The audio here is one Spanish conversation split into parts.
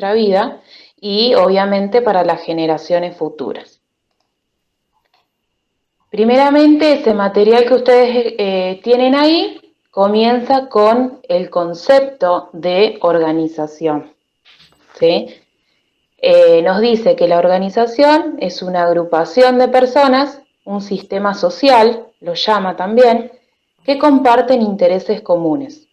nuestra vida y obviamente para las generaciones futuras. Primeramente, ese material que ustedes tienen ahí comienza con el concepto de organización, ¿sí? Nos dice que la organización es una agrupación de personas, un sistema social, lo llama también, que comparten intereses comunes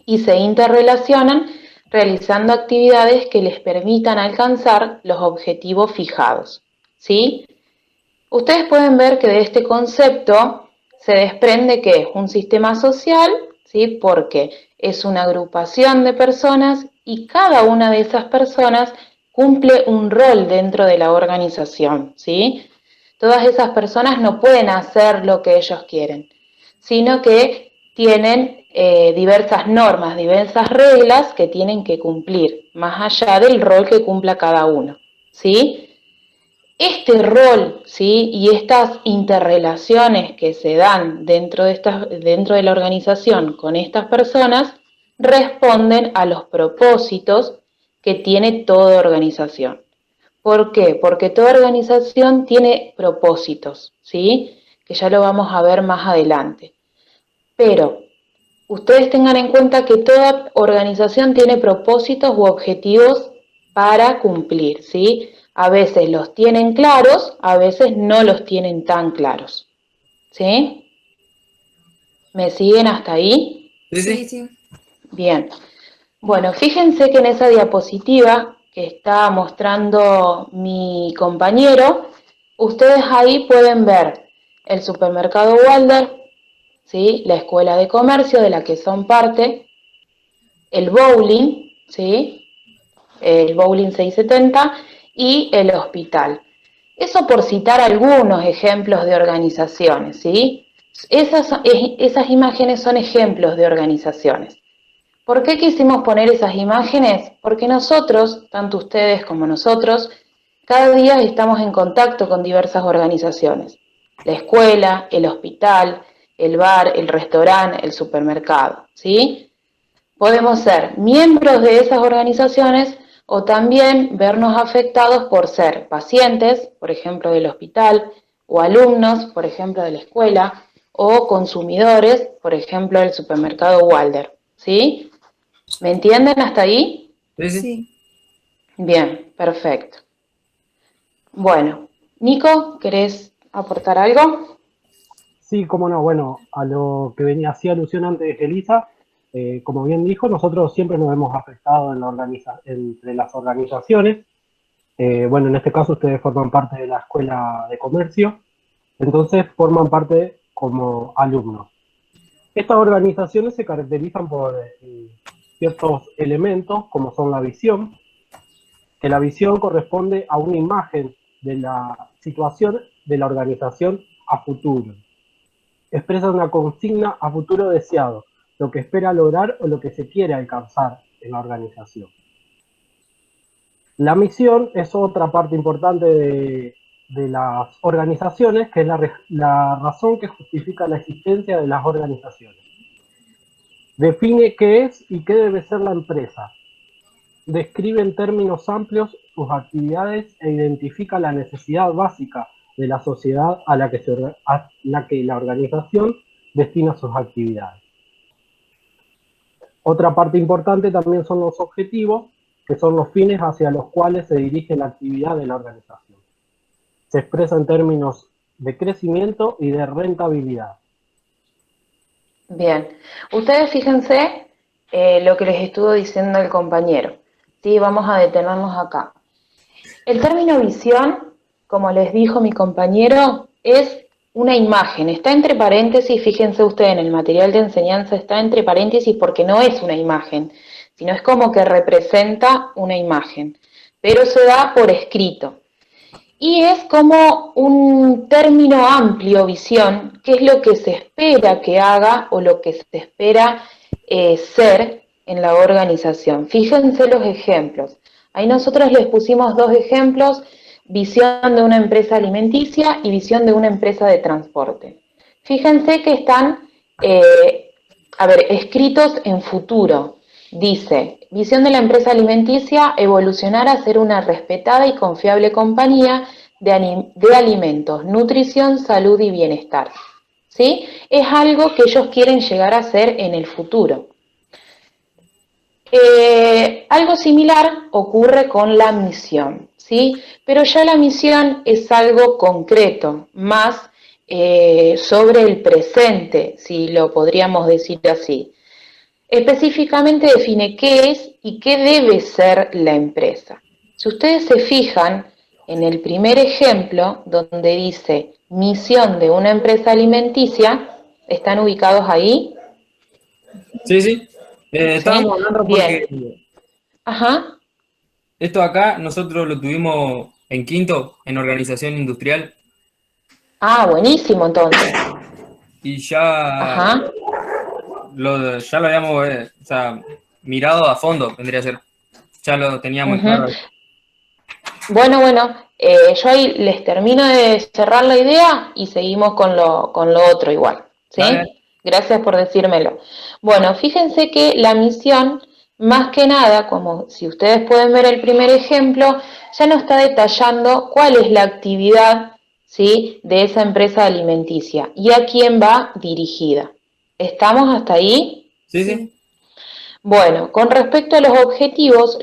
y se interrelacionan realizando actividades que les permitan alcanzar los objetivos fijados, ¿sí? Ustedes pueden ver que de este concepto se desprende que es un sistema social, ¿sí? Porque es una agrupación de personas y cada una de esas personas cumple un rol dentro de la organización, ¿sí? Todas esas personas no pueden hacer lo que ellos quieren, sino que tienen diversas normas, diversas reglas que tienen que cumplir, más allá del rol que cumpla cada uno, ¿sí? Este rol, ¿sí? Y estas interrelaciones que se dan dentro de la organización con estas personas responden a los propósitos que tiene toda organización. ¿Por qué? Porque toda organización tiene propósitos, ¿sí? Que ya lo vamos a ver más adelante. Pero ustedes tengan en cuenta que toda organización tiene propósitos u objetivos para cumplir, ¿sí? A veces los tienen claros, a veces no los tienen tan claros, ¿sí? ¿Me siguen hasta ahí? Sí, Sí, sí. sí. Bien. Bueno, fíjense que en esa diapositiva que está mostrando mi compañero, ustedes ahí pueden ver el supermercado Walder, ¿sí? La escuela de comercio de la que son parte, el bowling, ¿sí? El bowling 670 y el hospital. Eso por citar algunos ejemplos de organizaciones, ¿sí? Esas imágenes son ejemplos de organizaciones. ¿Por qué quisimos poner esas imágenes? Porque nosotros, tanto ustedes como nosotros, cada día estamos en contacto con diversas organizaciones. La escuela, el hospital, el bar, el restaurante, el supermercado, ¿sí? Podemos ser miembros de esas organizaciones o también vernos afectados por ser pacientes, por ejemplo, del hospital, o alumnos, por ejemplo, de la escuela, o consumidores, por ejemplo, del supermercado Walder, ¿sí? ¿Me entienden hasta ahí? Sí, sí. Sí. Bien, perfecto. Bueno, Nico, ¿querés aportar algo? Sí, cómo no, bueno, a lo que venía hacía alusión antes Elisa, como bien dijo, nosotros siempre nos hemos afectado en entre las organizaciones. Bueno, en este caso ustedes forman parte de la Escuela de Comercio, entonces forman parte como alumnos. Estas organizaciones se caracterizan por ciertos elementos, como son la visión, que la visión corresponde a una imagen de la situación de la organización a futuro. Expresa una consigna a futuro deseado, lo que espera lograr o lo que se quiere alcanzar en la organización. La misión es otra parte importante de las organizaciones, que es la razón que justifica la existencia de las organizaciones. Define qué es y qué debe ser la empresa. Describe en términos amplios sus actividades e identifica la necesidad básica de la sociedad a la que la organización destina sus actividades. Otra parte importante también son los objetivos, que son los fines hacia los cuales se dirige la actividad de la organización. Se expresa en términos de crecimiento y de rentabilidad. Bien, ustedes fíjense lo que les estuvo diciendo el compañero. Sí, vamos a detenernos acá. El término visión, como les dijo mi compañero, es una imagen. Está entre paréntesis, fíjense ustedes, en el material de enseñanza está entre paréntesis porque no es una imagen, sino es como que representa una imagen, pero se da por escrito. Y es como un término amplio, visión, que es lo que se espera que haga o lo que se espera ser en la organización. Fíjense los ejemplos. Ahí nosotros les pusimos dos ejemplos, visión de una empresa alimenticia y visión de una empresa de transporte. Fíjense que están, escritos en futuro. Dice, visión de la empresa alimenticia, evolucionar a ser una respetada y confiable compañía de alimentos, nutrición, salud y bienestar. ¿Sí? Es algo que ellos quieren llegar a ser en el futuro. Algo similar ocurre con la misión, ¿sí? Pero ya la misión es algo concreto, más sobre el presente, si lo podríamos decir así. Específicamente define qué es y qué debe ser la empresa. Si ustedes se fijan en el primer ejemplo, donde dice misión de una empresa alimenticia, ¿están ubicados ahí? Sí, sí. ¿Sí? Estábamos hablando Bien. porque Ajá. esto acá nosotros lo tuvimos en quinto, en organización industrial, Ah, buenísimo entonces. y ya Ajá. ya lo habíamos o sea, mirado a fondo, vendría a ser. Ya lo tenía muy Ujú. claro. Bueno, yo ahí les termino de cerrar la idea y seguimos con lo otro igual, Dale. ¿sí? Gracias por decírmelo. Bueno, fíjense que la misión, más que nada, como si ustedes pueden ver el primer ejemplo, ya nos está detallando cuál es la actividad, ¿sí?, de esa empresa alimenticia y a quién va dirigida. ¿Estamos hasta ahí? Sí, sí. Bueno, con respecto a los objetivos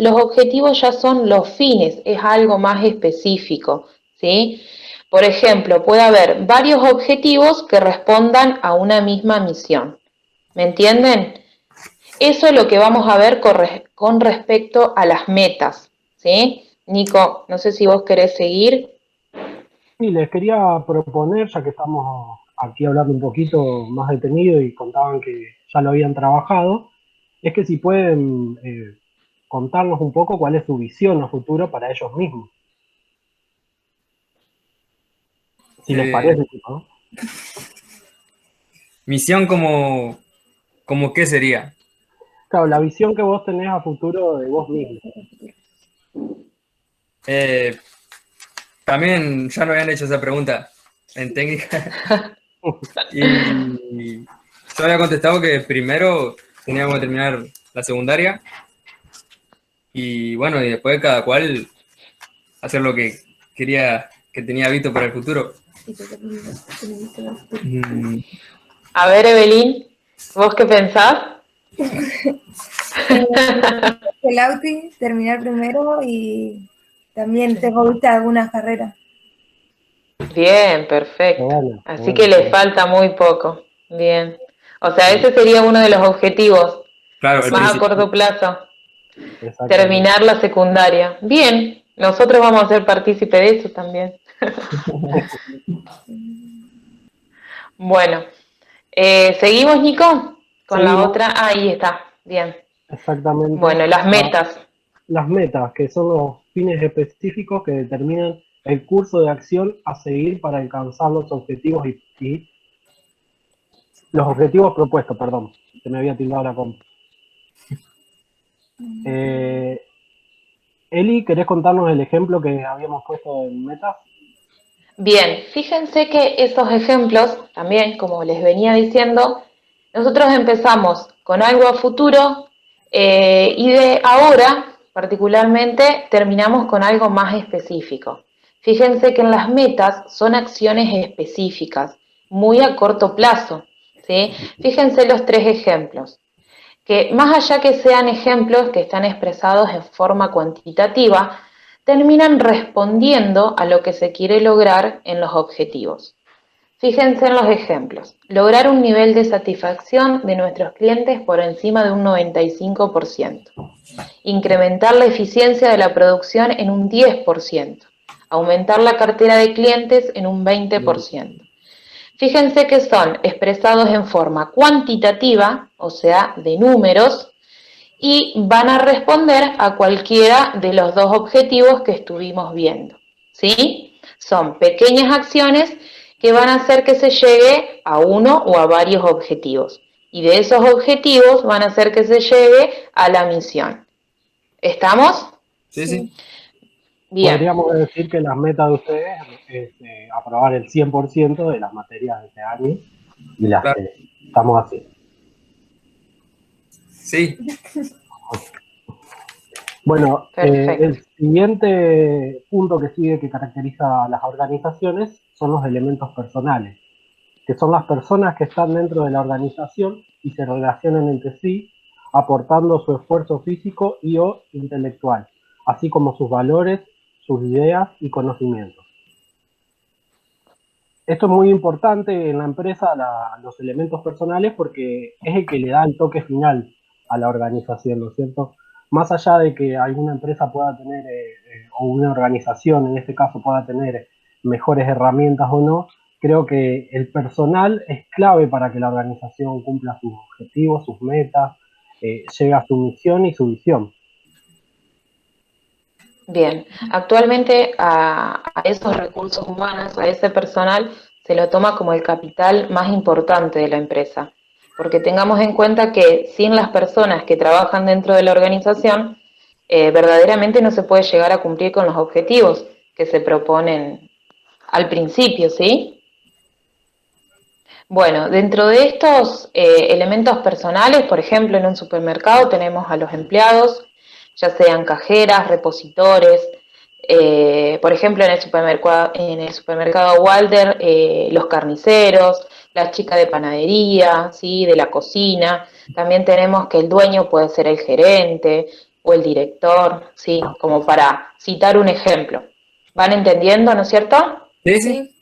ya son los fines, es algo más específico, ¿sí? Por ejemplo, puede haber varios objetivos que respondan a una misma misión. ¿Me entienden? Eso es lo que vamos a ver con respecto a las metas, ¿sí? Nico, no sé si vos querés seguir. Y les quería proponer, ya que estamos aquí hablando un poquito más detenido y contaban que ya lo habían trabajado, es que si pueden contarnos un poco cuál es su visión a futuro para ellos mismos, si les Eh, parece, ¿no? misión como qué sería. Claro, la visión que vos tenés a futuro de vos mismo. Eh, También ya nos habían hecho esa pregunta en técnica y yo había contestado que primero teníamos que terminar la secundaria y bueno, y después cada cual hacer lo que quería, que tenía visto para el futuro. Mm, A ver, Evelyn, ¿vos qué pensás? El Auti, terminar primero y también tengo vista algunas carreras. Bien, Qué perfecto. bueno, qué Así bueno, que qué les bueno. falta muy poco. Bien. O sea, sí. ese sería uno de los objetivos Claro, el más a principio. corto plazo, Exactamente. terminar la secundaria. Bien, nosotros vamos a ser partícipe de eso también. Bueno, seguimos, Nico, con la Seguimos otra. Ah, ahí está. Bien. exactamente Bueno, las metas. las metas, que son los fines específicos que determinan el curso de acción a seguir para alcanzar los objetivos y los objetivos propuestos, perdón, se me había tildado la compa. Eh, Eli, ¿querés contarnos el ejemplo que habíamos puesto en metas? Bien, fíjense que esos ejemplos, también, como les venía diciendo, nosotros empezamos con algo a futuro y de ahora, particularmente, terminamos con algo más específico. Fíjense que en las metas son acciones específicas, muy a corto plazo, ¿sí? Fíjense los tres ejemplos, que más allá que sean ejemplos que están expresados en forma cuantitativa, terminan respondiendo a lo que se quiere lograr en los objetivos. Fíjense en los ejemplos. Lograr un nivel de satisfacción de nuestros clientes por encima de un 95%. Incrementar la eficiencia de la producción en un 10%. Aumentar la cartera de clientes en un 20%. Fíjense que son expresados en forma cuantitativa, o sea, de números, y van a responder a cualquiera de los dos objetivos que estuvimos viendo, ¿sí? Son pequeñas acciones que van a hacer que se llegue a uno o a varios objetivos. Y de esos objetivos van a hacer que se llegue a la misión. ¿Estamos? Sí, sí. Bien. Podríamos decir que las metas de ustedes es aprobar el 100% de las materias de este año y las Claro. que estamos haciendo. Sí. Bueno, Perfecto. el siguiente punto que sigue que caracteriza a las organizaciones son los elementos personales, que son las personas que están dentro de la organización y se relacionan entre sí, aportando su esfuerzo físico y o intelectual, así como sus valores, sus ideas y conocimientos. Esto es muy importante en la empresa, los elementos personales, porque es el que le da el toque final a la organización, ¿no es cierto? Más allá de que alguna empresa pueda tener, o una organización en este caso pueda tener mejores herramientas o no, creo que el personal es clave para que la organización cumpla sus objetivos, sus metas, llegue a su misión y su visión. Bien, actualmente a esos recursos humanos, a ese personal, se lo toma como el capital más importante de la empresa, porque tengamos en cuenta que sin las personas que trabajan dentro de la organización, verdaderamente no se puede llegar a cumplir con los objetivos que se proponen al principio, ¿sí? Bueno, dentro de estos elementos personales, por ejemplo, en un supermercado tenemos a los empleados, ya sean cajeras, repositores, por ejemplo, en el supermercado Walder, los carniceros, la chica de panadería, ¿sí? De la cocina. También tenemos que el dueño puede ser el gerente o el director, ¿sí? Como para citar un ejemplo. ¿Van entendiendo, no es cierto? Sí, sí. Sí.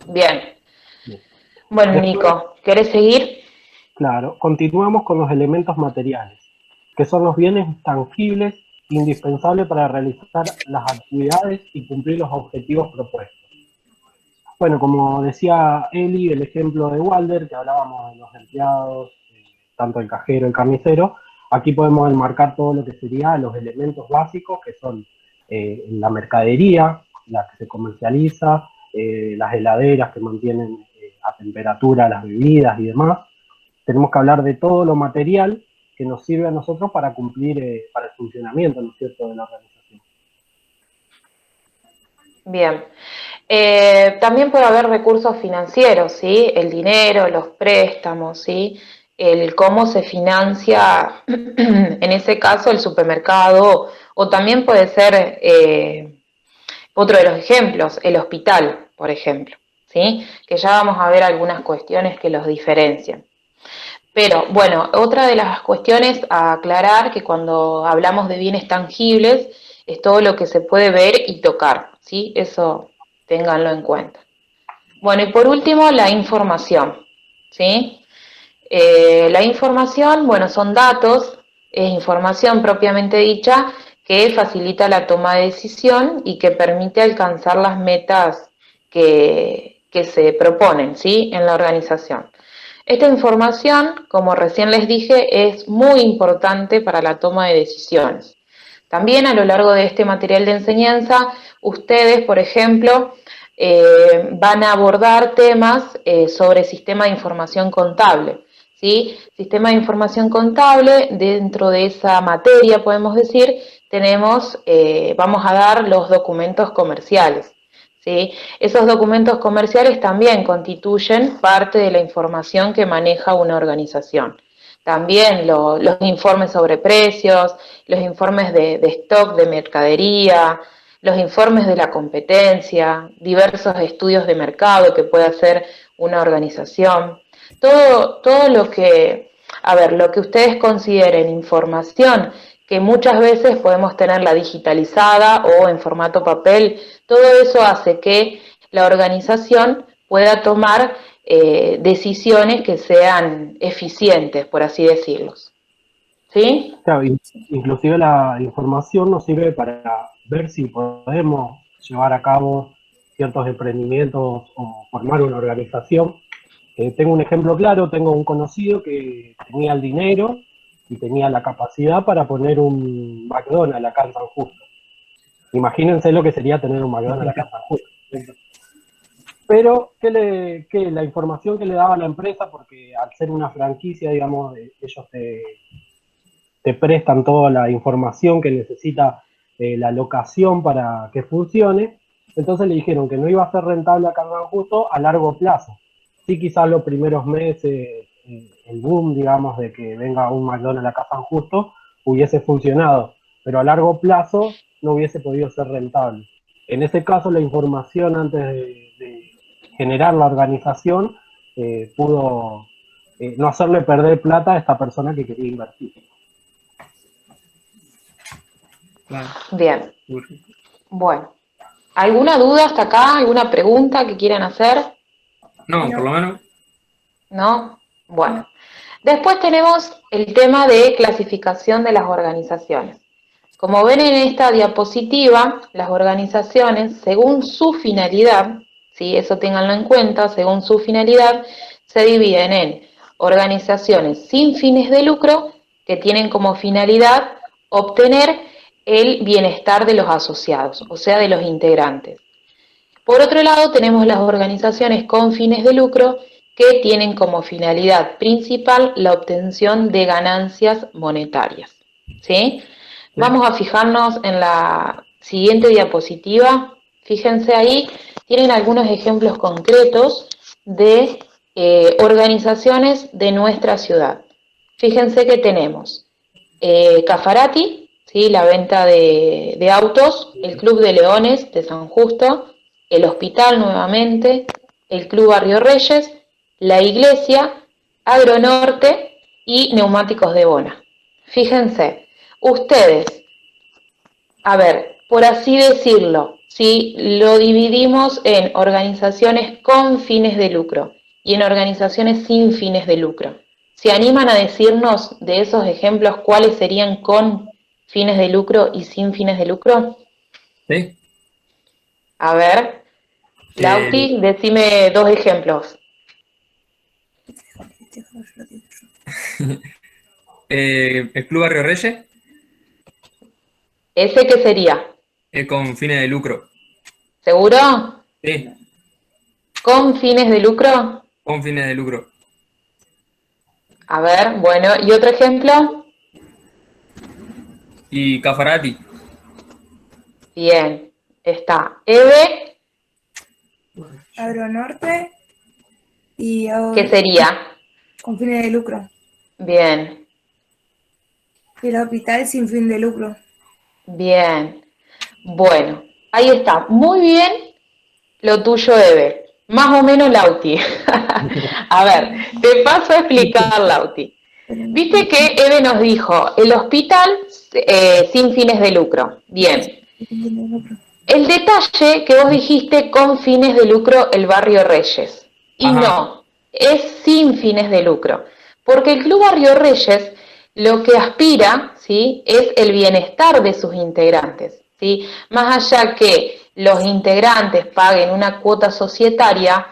Bien. Bien. Bueno, Después, Nico, ¿querés seguir? claro, continuamos con los elementos materiales, que son los bienes tangibles indispensables para realizar las actividades y cumplir los objetivos propuestos. Bueno, como decía Eli, el ejemplo de Walder, que hablábamos de los empleados, tanto el cajero, el carnicero, aquí podemos enmarcar todo lo que serían los elementos básicos, que son la mercadería, la que se comercializa, las heladeras que mantienen a temperatura las bebidas y demás. Tenemos que hablar de todo lo material que nos sirve a nosotros para cumplir, para el funcionamiento, ¿no es cierto?, de la organización. Bien. También puede haber recursos financieros, ¿sí? El dinero, los préstamos, ¿sí? El cómo se financia, en ese caso, el supermercado, o también puede ser, otro de los ejemplos, el hospital, por ejemplo, ¿sí? Que ya vamos a ver algunas cuestiones que los diferencian. Pero bueno, otra de las cuestiones a aclarar que cuando hablamos de bienes tangibles es todo lo que se puede ver y tocar, ¿sí? Eso ténganlo en cuenta. Bueno, y por último, la información, ¿sí? La información, bueno, son datos, es información propiamente dicha que facilita la toma de decisión y que permite alcanzar las metas que se proponen, ¿sí? En la organización. Esta información, como recién les dije, es muy importante para la toma de decisiones. También a lo largo de este material de enseñanza, ustedes, por ejemplo, van a abordar temas sobre sistema de información contable. ¿Sí? Sistema de información contable, dentro de esa materia, podemos decir, vamos a dar los documentos comerciales. ¿Sí? Esos documentos comerciales también constituyen parte de la información que maneja una organización. También los informes sobre precios, los informes de stock de mercadería, los informes de la competencia, diversos estudios de mercado que puede hacer una organización. Todo lo que ustedes consideren información, que muchas veces podemos tenerla digitalizada o en formato papel, todo eso hace que la organización pueda tomar decisiones que sean eficientes, por así decirlo. ¿Sí? Claro, inclusive la información nos sirve para ver si podemos llevar a cabo ciertos emprendimientos o formar una organización. Tengo un ejemplo claro, tengo un conocido que tenía el dinero y tenía la capacidad para poner un McDonald's acá en San Justo. Imagínense lo que sería tener un McDonald's acá en San Justo. Pero, ¿qué la información que le daba la empresa? Porque al ser una franquicia, digamos, ellos te prestan toda la información que necesita la locación para que funcione. Entonces le dijeron que no iba a ser rentable acá en San Justo a largo plazo. Sí, quizás los primeros meses, el boom, digamos, de que venga un McDonald's acá a San Justo, hubiese funcionado. pero a largo plazo no hubiese podido ser rentable. En ese caso, la información antes de generar la organización pudo no hacerle perder plata a esta persona que quería invertir. Claro. Bien. Bueno. ¿Alguna duda hasta acá? ¿Alguna pregunta que quieran hacer? No, por lo menos. ¿No? Bueno. Después tenemos el tema de clasificación de las organizaciones. Como ven en esta diapositiva, las organizaciones, según su finalidad, ¿sí? Eso ténganlo en cuenta, según su finalidad, se dividen en organizaciones sin fines de lucro, que tienen como finalidad obtener el bienestar de los asociados, o sea, de los integrantes. Por otro lado, tenemos las organizaciones con fines de lucro, que tienen como finalidad principal la obtención de ganancias monetarias, ¿sí? Vamos a fijarnos en la siguiente diapositiva. Fíjense ahí, tienen algunos ejemplos concretos de organizaciones de nuestra ciudad. Fíjense que tenemos Cafarati, ¿sí? La venta de autos, el Club de Leones de San Justo, el hospital nuevamente, el Club Barrio Reyes, la iglesia, Agronorte y Neumáticos de Bona. Fíjense, ustedes, a ver, por así decirlo, si lo dividimos en organizaciones con fines de lucro y en organizaciones sin fines de lucro, ¿se animan a decirnos de esos ejemplos cuáles serían con fines de lucro y sin fines de lucro? Sí. A ver, Lauti, decime 2 ejemplos. El Club Barrio Reyes. ¿Ese qué sería? Con fines de lucro. ¿Seguro? Sí, ¿Con fines de lucro? con fines de lucro. A ver, bueno, ¿y otro ejemplo? Y Cafarati. Bien, está. Eve, Agronorte y ¿qué sería? con fines de lucro. Bien, Y el hospital sin fin de lucro. bien. Bueno, ahí está. Muy bien lo tuyo, Eve. Más o menos, Lauti. A ver, te paso a explicar, Lauti. Viste que Eve nos dijo, el hospital sin fines de lucro. Bien. El detalle que vos dijiste con fines de lucro el Barrio Reyes. Y Ajá. no, es sin fines de lucro. Porque el Club Barrio Reyes lo que aspira, ¿sí?, es el bienestar de sus integrantes, ¿sí? Más allá que los integrantes paguen una cuota societaria,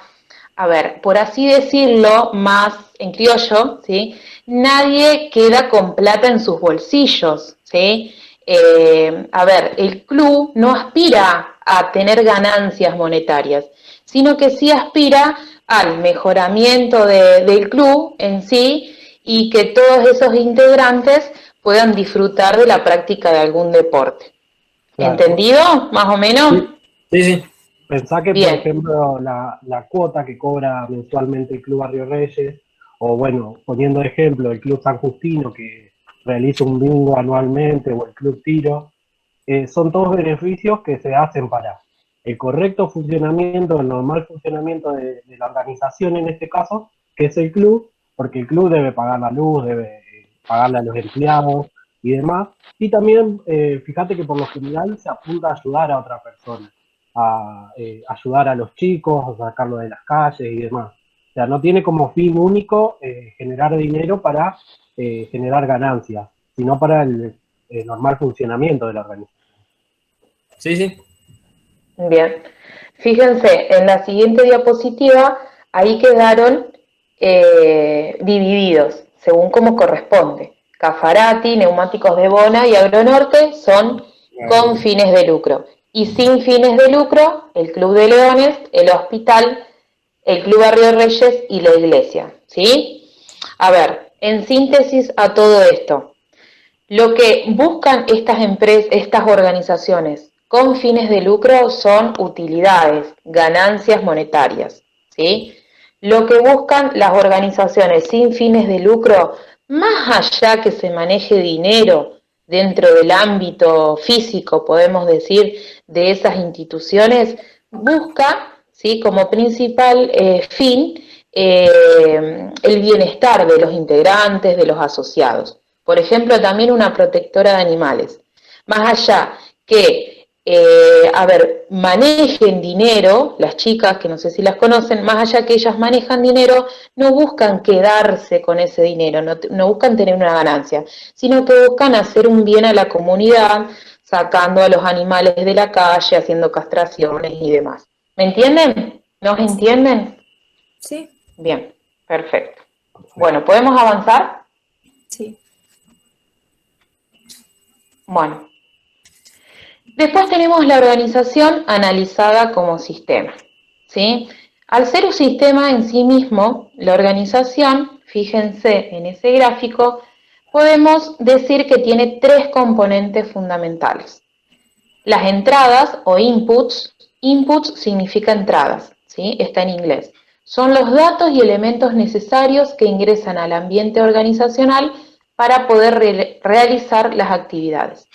a ver, por así decirlo, más en criollo, ¿sí?, nadie queda con plata en sus bolsillos, ¿sí? A ver, el club no aspira a tener ganancias monetarias, sino que sí aspira al mejoramiento del club en sí y que todos esos integrantes puedan disfrutar de la práctica de algún deporte. Claro. ¿Entendido? ¿Más o menos? Sí, sí. Pensá que, Bien. por ejemplo, la cuota que cobra mensualmente el Club Barrio Reyes, o bueno, poniendo de ejemplo, el Club San Justino, que realiza un bingo anualmente, o el Club Tiro, son todos beneficios que se hacen para el correcto funcionamiento, el normal funcionamiento de la organización en este caso, que es el club, porque el club debe pagar la luz, debe pagarle a los empleados y demás. Y también, fíjate que por lo general se apunta a ayudar a otra persona, a ayudar a los chicos, a sacarlos de las calles y demás. O sea, no tiene como fin único generar dinero para generar ganancias, sino para el normal funcionamiento de la organización. Sí, sí. Bien. Fíjense, en la siguiente diapositiva, ahí quedaron divididos, según como corresponde. Cafarati, Neumáticos de Bona y Agronorte son con fines de lucro. Y sin fines de lucro, el Club de Leones, el hospital, el Club Barrio Reyes y la iglesia, ¿sí? A ver, en síntesis a todo esto, lo que buscan estas organizaciones con fines de lucro son utilidades, ganancias monetarias, ¿sí? Lo que buscan las organizaciones sin fines de lucro, más allá que se maneje dinero, dentro del ámbito físico, podemos decir, de esas instituciones, busca, ¿sí?, como principal fin el bienestar de los integrantes, de los asociados. Por ejemplo, también una protectora de animales. Más allá que manejen dinero, las chicas, que no sé si las conocen, más allá que ellas manejan dinero, no buscan quedarse con ese dinero, no buscan tener una ganancia, sino que buscan hacer un bien a la comunidad, sacando a los animales de la calle, haciendo castraciones y demás. ¿Me entienden? ¿Nos entienden? Sí, Bien, perfecto. Bueno, ¿podemos avanzar? sí. Bueno. Después tenemos la organización analizada como sistema, ¿sí? Al ser un sistema en sí mismo, la organización, fíjense en ese gráfico, podemos decir que tiene tres componentes fundamentales. Las entradas o inputs significa entradas, ¿sí? Está en inglés. Son los datos y elementos necesarios que ingresan al ambiente organizacional para poder realizar las actividades.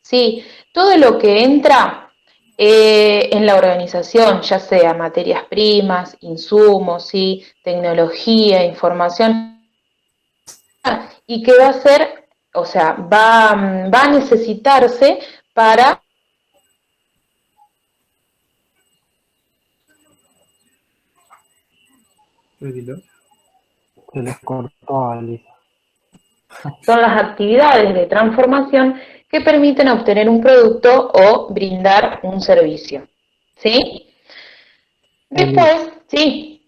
Sí, todo lo que entra en la organización, ya sea materias primas, insumos, ¿sí?, tecnología, información, y que va a ser, o sea, va a necesitarse para... Se les cortó a Elisa. Son las actividades de transformación que permiten obtener un producto o brindar un servicio. ¿Sí? Después, sí.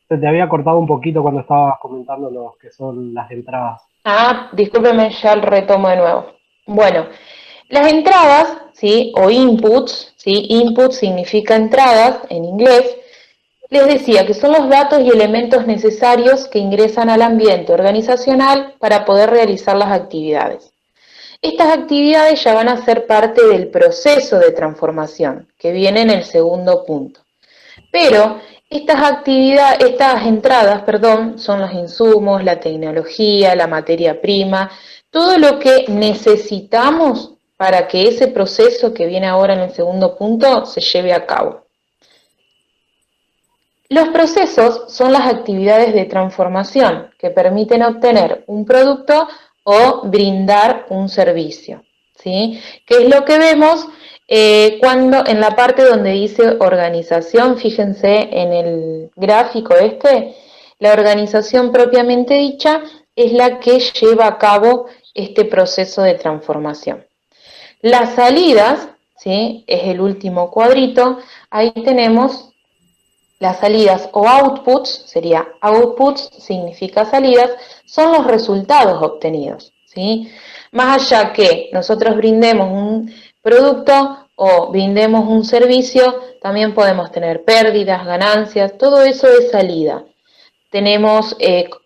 Se te había cortado un poquito cuando estabas comentando lo que son las entradas. Discúlpeme, ya el retomo de nuevo. Bueno, las entradas, ¿sí?, o inputs, ¿sí? Input significa entradas en inglés. Les decía que son los datos y elementos necesarios que ingresan al ambiente organizacional para poder realizar las actividades. Estas actividades ya van a ser parte del proceso de transformación, que viene en el segundo punto. Pero estas entradas, son los insumos, la tecnología, la materia prima, todo lo que necesitamos para que ese proceso que viene ahora en el segundo punto se lleve a cabo. Los procesos son las actividades de transformación que permiten obtener un producto o brindar un servicio, ¿sí? ¿Qué es lo que vemos cuando en la parte donde dice organización? Fíjense en el gráfico la organización propiamente dicha es la que lleva a cabo este proceso de transformación. Las salidas, ¿sí?, es el último cuadrito, ahí tenemos las salidas o outputs, sería outputs significa salidas, son los resultados obtenidos, ¿sí? Más allá que nosotros brindemos un producto o brindemos un servicio, también podemos tener pérdidas, ganancias, todo eso es salida. Tenemos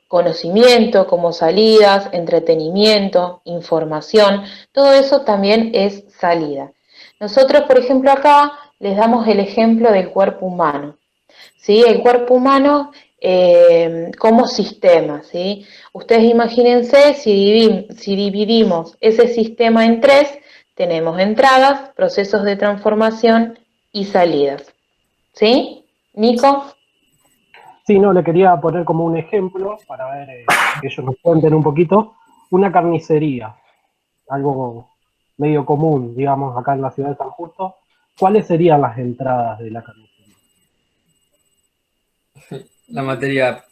conocimiento como salidas, entretenimiento, información, todo eso también es salida. Nosotros, por ejemplo, acá les damos el ejemplo del cuerpo humano. ¿Sí? El cuerpo humano como sistema, ¿sí? Ustedes imagínense si dividimos ese sistema en tres, tenemos entradas, procesos de transformación y salidas. ¿Sí? Nico. Sí, no, le quería poner como un ejemplo para ver que ellos nos cuenten un poquito. Una carnicería, algo medio común, digamos, acá en la ciudad de San Justo. ¿Cuáles serían las entradas de la carnicería? La materia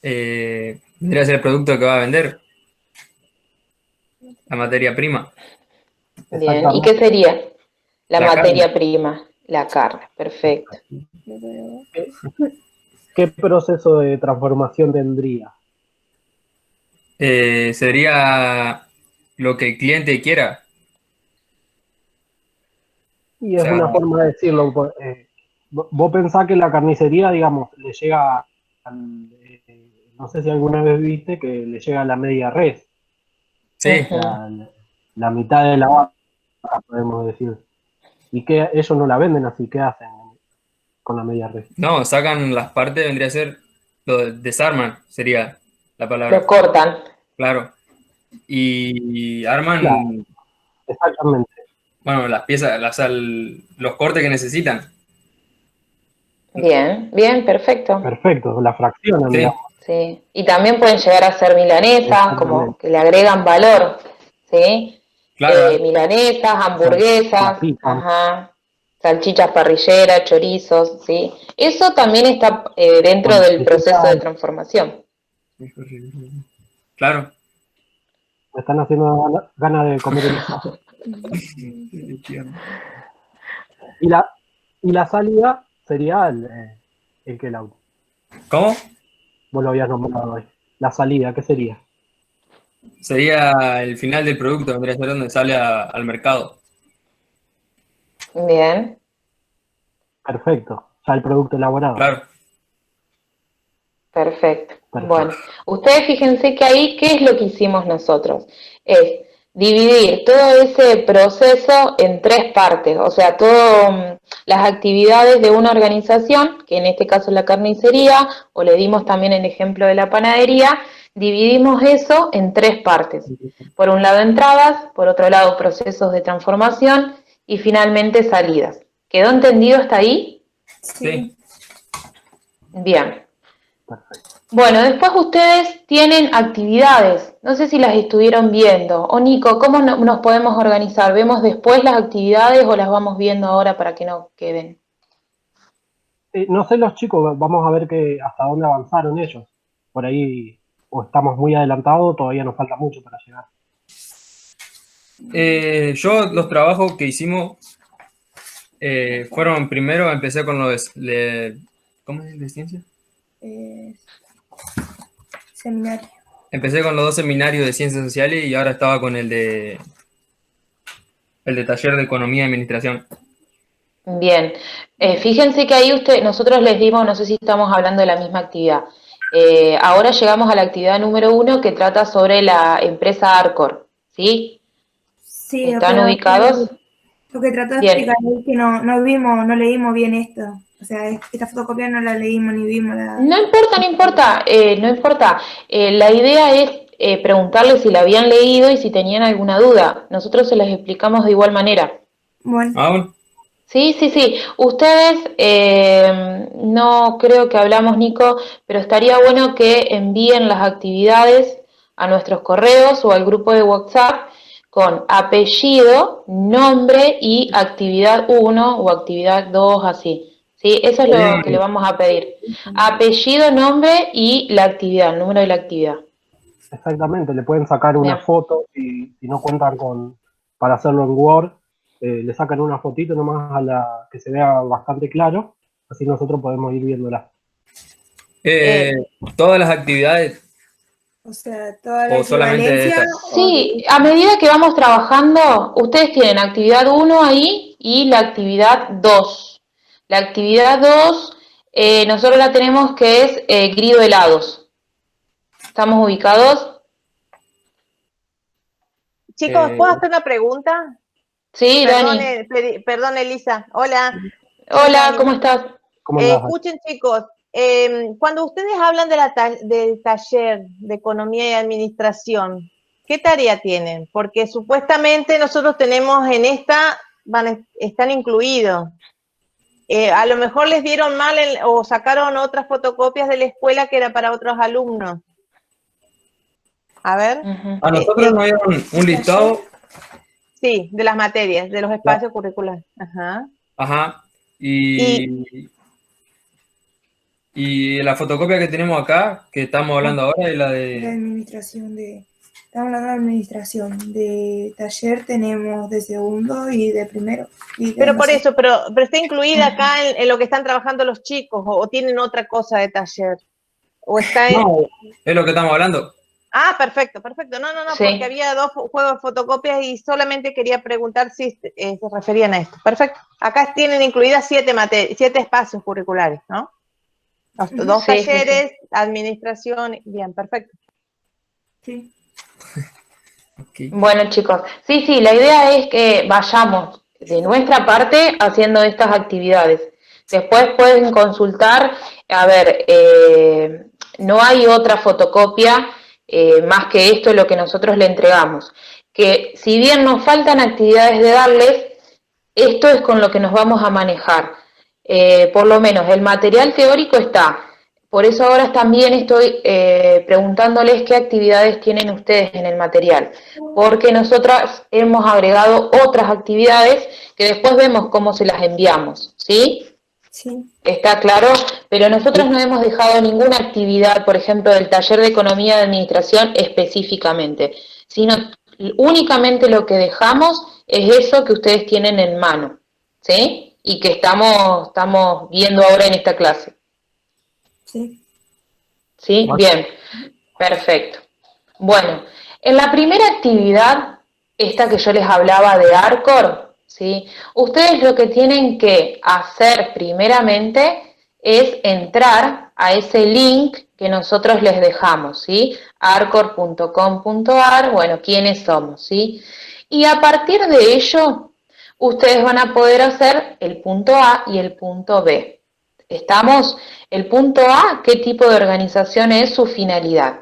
vendría a ser el producto que va a vender. La materia prima. Bien, ¿y qué sería? La materia carne. prima, la carne, perfecto. ¿Qué proceso de transformación tendría? Sería lo que el cliente quiera. Y O es sea, una forma de decirlo. Vos pensás que la carnicería, digamos, le llega, no sé si alguna vez viste que le llega a la media res, sí, la mitad de la vaca, podemos decir. Y que ellos no la venden así, ¿qué hacen con la media res? no, sacan las partes, vendría a ser, lo desarman, sería la Lo palabra. cortan. Claro. y arman, Claro. Exactamente. bueno, las piezas, los cortes que necesitan. Bien, bien, perfecto. Perfecto, la fraccionan, digamos. Sí, Sí. Y también pueden llegar a ser milanesas, como Exactamente. que le agregan valor, ¿sí? claro, Milanesas, La hamburguesas, pican. ajá, salchichas parrilleras, chorizos, ¿sí? Eso también está Con dentro del proceso de necesitan, transformación. claro. me están haciendo ganas de comer helado. Y la salida sería el que el auto. ¿Cómo? Vos lo habías nombrado hoy. La salida, ¿qué sería? Sería el final del producto, vendría a ser donde sale al mercado. Bien, Perfecto. Ya el producto elaborado. Claro. perfecto. Bueno, Perfecto. ustedes fíjense que ahí, ¿qué es lo que hicimos nosotros? Es dividir todo ese proceso en tres partes, o sea, todas las actividades de una organización, que en este caso es la carnicería, o le dimos también el ejemplo de la panadería, dividimos eso en tres partes. Por un lado entradas, por otro lado procesos de transformación y finalmente salidas. ¿Quedó entendido hasta ahí? Sí. Bien. Perfecto. Bueno, después ustedes tienen actividades, no sé si las estuvieron viendo. O Nico, ¿cómo nos podemos organizar? ¿Vemos después las actividades o las vamos viendo ahora para que no queden? No sé los chicos, vamos a ver hasta dónde avanzaron ellos. Por ahí o estamos muy adelantados, todavía nos falta mucho para llegar. Yo los trabajos que hicimos fueron primero, empecé con los ¿cómo es el de ciencia? Seminario. Empecé con los dos seminarios de ciencias sociales y ahora estaba con el de taller de economía y administración. Bien, fíjense que ahí nosotros les dimos, no sé si estamos hablando de la misma actividad. Ahora llegamos a la actividad número 1 que trata sobre la empresa Arcor, ¿sí? Sí, ¿Están pero ubicados? lo que trató de Bien, explicar es que no leímos bien esto. O sea, esta fotocopia no la leímos ni vimos la... no importa, no importa, no importa. La idea es preguntarles si la habían leído y si tenían alguna duda. Nosotros se las explicamos de igual manera. Bueno, ¿Aún? Sí, sí, sí. Ustedes, no creo que hablamos, Nico, pero estaría bueno que envíen las actividades a nuestros correos o al grupo de WhatsApp con apellido, nombre y actividad 1 o actividad 2, así. ¿Sí? Eso es lo que le vamos a pedir. Apellido, nombre y la actividad, el número de la actividad. Exactamente, le pueden sacar una Bien. foto si no cuentan para hacerlo en Word, le sacan una fotito nomás que se vea bastante claro, así nosotros podemos ir viéndola. Eh, todas las actividades o sea, toda la o solamente equivalencia esta. Sí, a medida que vamos trabajando, ustedes tienen actividad 1 ahí y la actividad 2. La actividad 2, nosotros la tenemos que es grido helados. ¿Estamos ubicados? Chicos, Eh, ¿puedo hacer una pregunta? Sí, Dani. Perdón, Elisa. Hola, soy Hola, Dani. ¿cómo estás? ¿Cómo andás? Escuchen, chicos, cuando ustedes hablan del taller de economía y administración, ¿qué tarea tienen? Porque supuestamente nosotros tenemos en esta, están incluidos. A lo mejor les dieron mal o sacaron otras fotocopias de la escuela que era para otros alumnos. A ver. Ujú. a nosotros nos dieron un listado, Sí, de las materias, de los ya, espacios curriculares. Ajá. ajá, Y y la fotocopia que tenemos acá, que estamos hablando ahora, es la de de... administración estamos hablando de administración, de taller tenemos de segundo y de primero. Y de, pero no por sé. eso, pero está incluida acá en lo que están trabajando los chicos, o tienen otra cosa de taller, o está en... No, es lo que estamos hablando. Ah, perfecto, perfecto. No, porque Sí, había dos juegos de fotocopias y solamente quería preguntar si se referían a esto. Perfecto. Acá tienen incluidas 7 espacios curriculares, ¿no? Los dos sí, sí, sí. talleres, administración, bien, perfecto. Sí. Okay. Bueno, chicos, sí, sí, la idea es que vayamos de nuestra parte haciendo estas actividades. Después pueden consultar, a ver, no hay otra fotocopia más que esto lo que nosotros le entregamos. Que si bien nos faltan actividades de darles, esto es con lo que nos vamos a manejar. Por lo menos el material teórico está. Por eso ahora también estoy preguntándoles qué actividades tienen ustedes en el material, porque nosotras hemos agregado otras actividades que después vemos cómo se las enviamos, ¿sí? Sí. ¿Está claro? Pero nosotros no hemos dejado ninguna actividad, por ejemplo, del taller de Economía y Administración específicamente, sino únicamente lo que dejamos es eso que ustedes tienen en mano, ¿sí? Y que estamos viendo ahora en esta clase. Sí. ¿Sí? Bien, perfecto. Bueno, en la primera actividad, esta que yo les hablaba de Arcor, ¿sí? Ustedes lo que tienen que hacer primeramente es entrar a ese link que nosotros les dejamos, ¿sí? arcor.com.ar, bueno, ¿quiénes somos? ¿Sí? Y a partir de ello, ustedes van a poder hacer el punto A y el punto B. ¿Estamos? El punto A, ¿qué tipo de organización es su finalidad?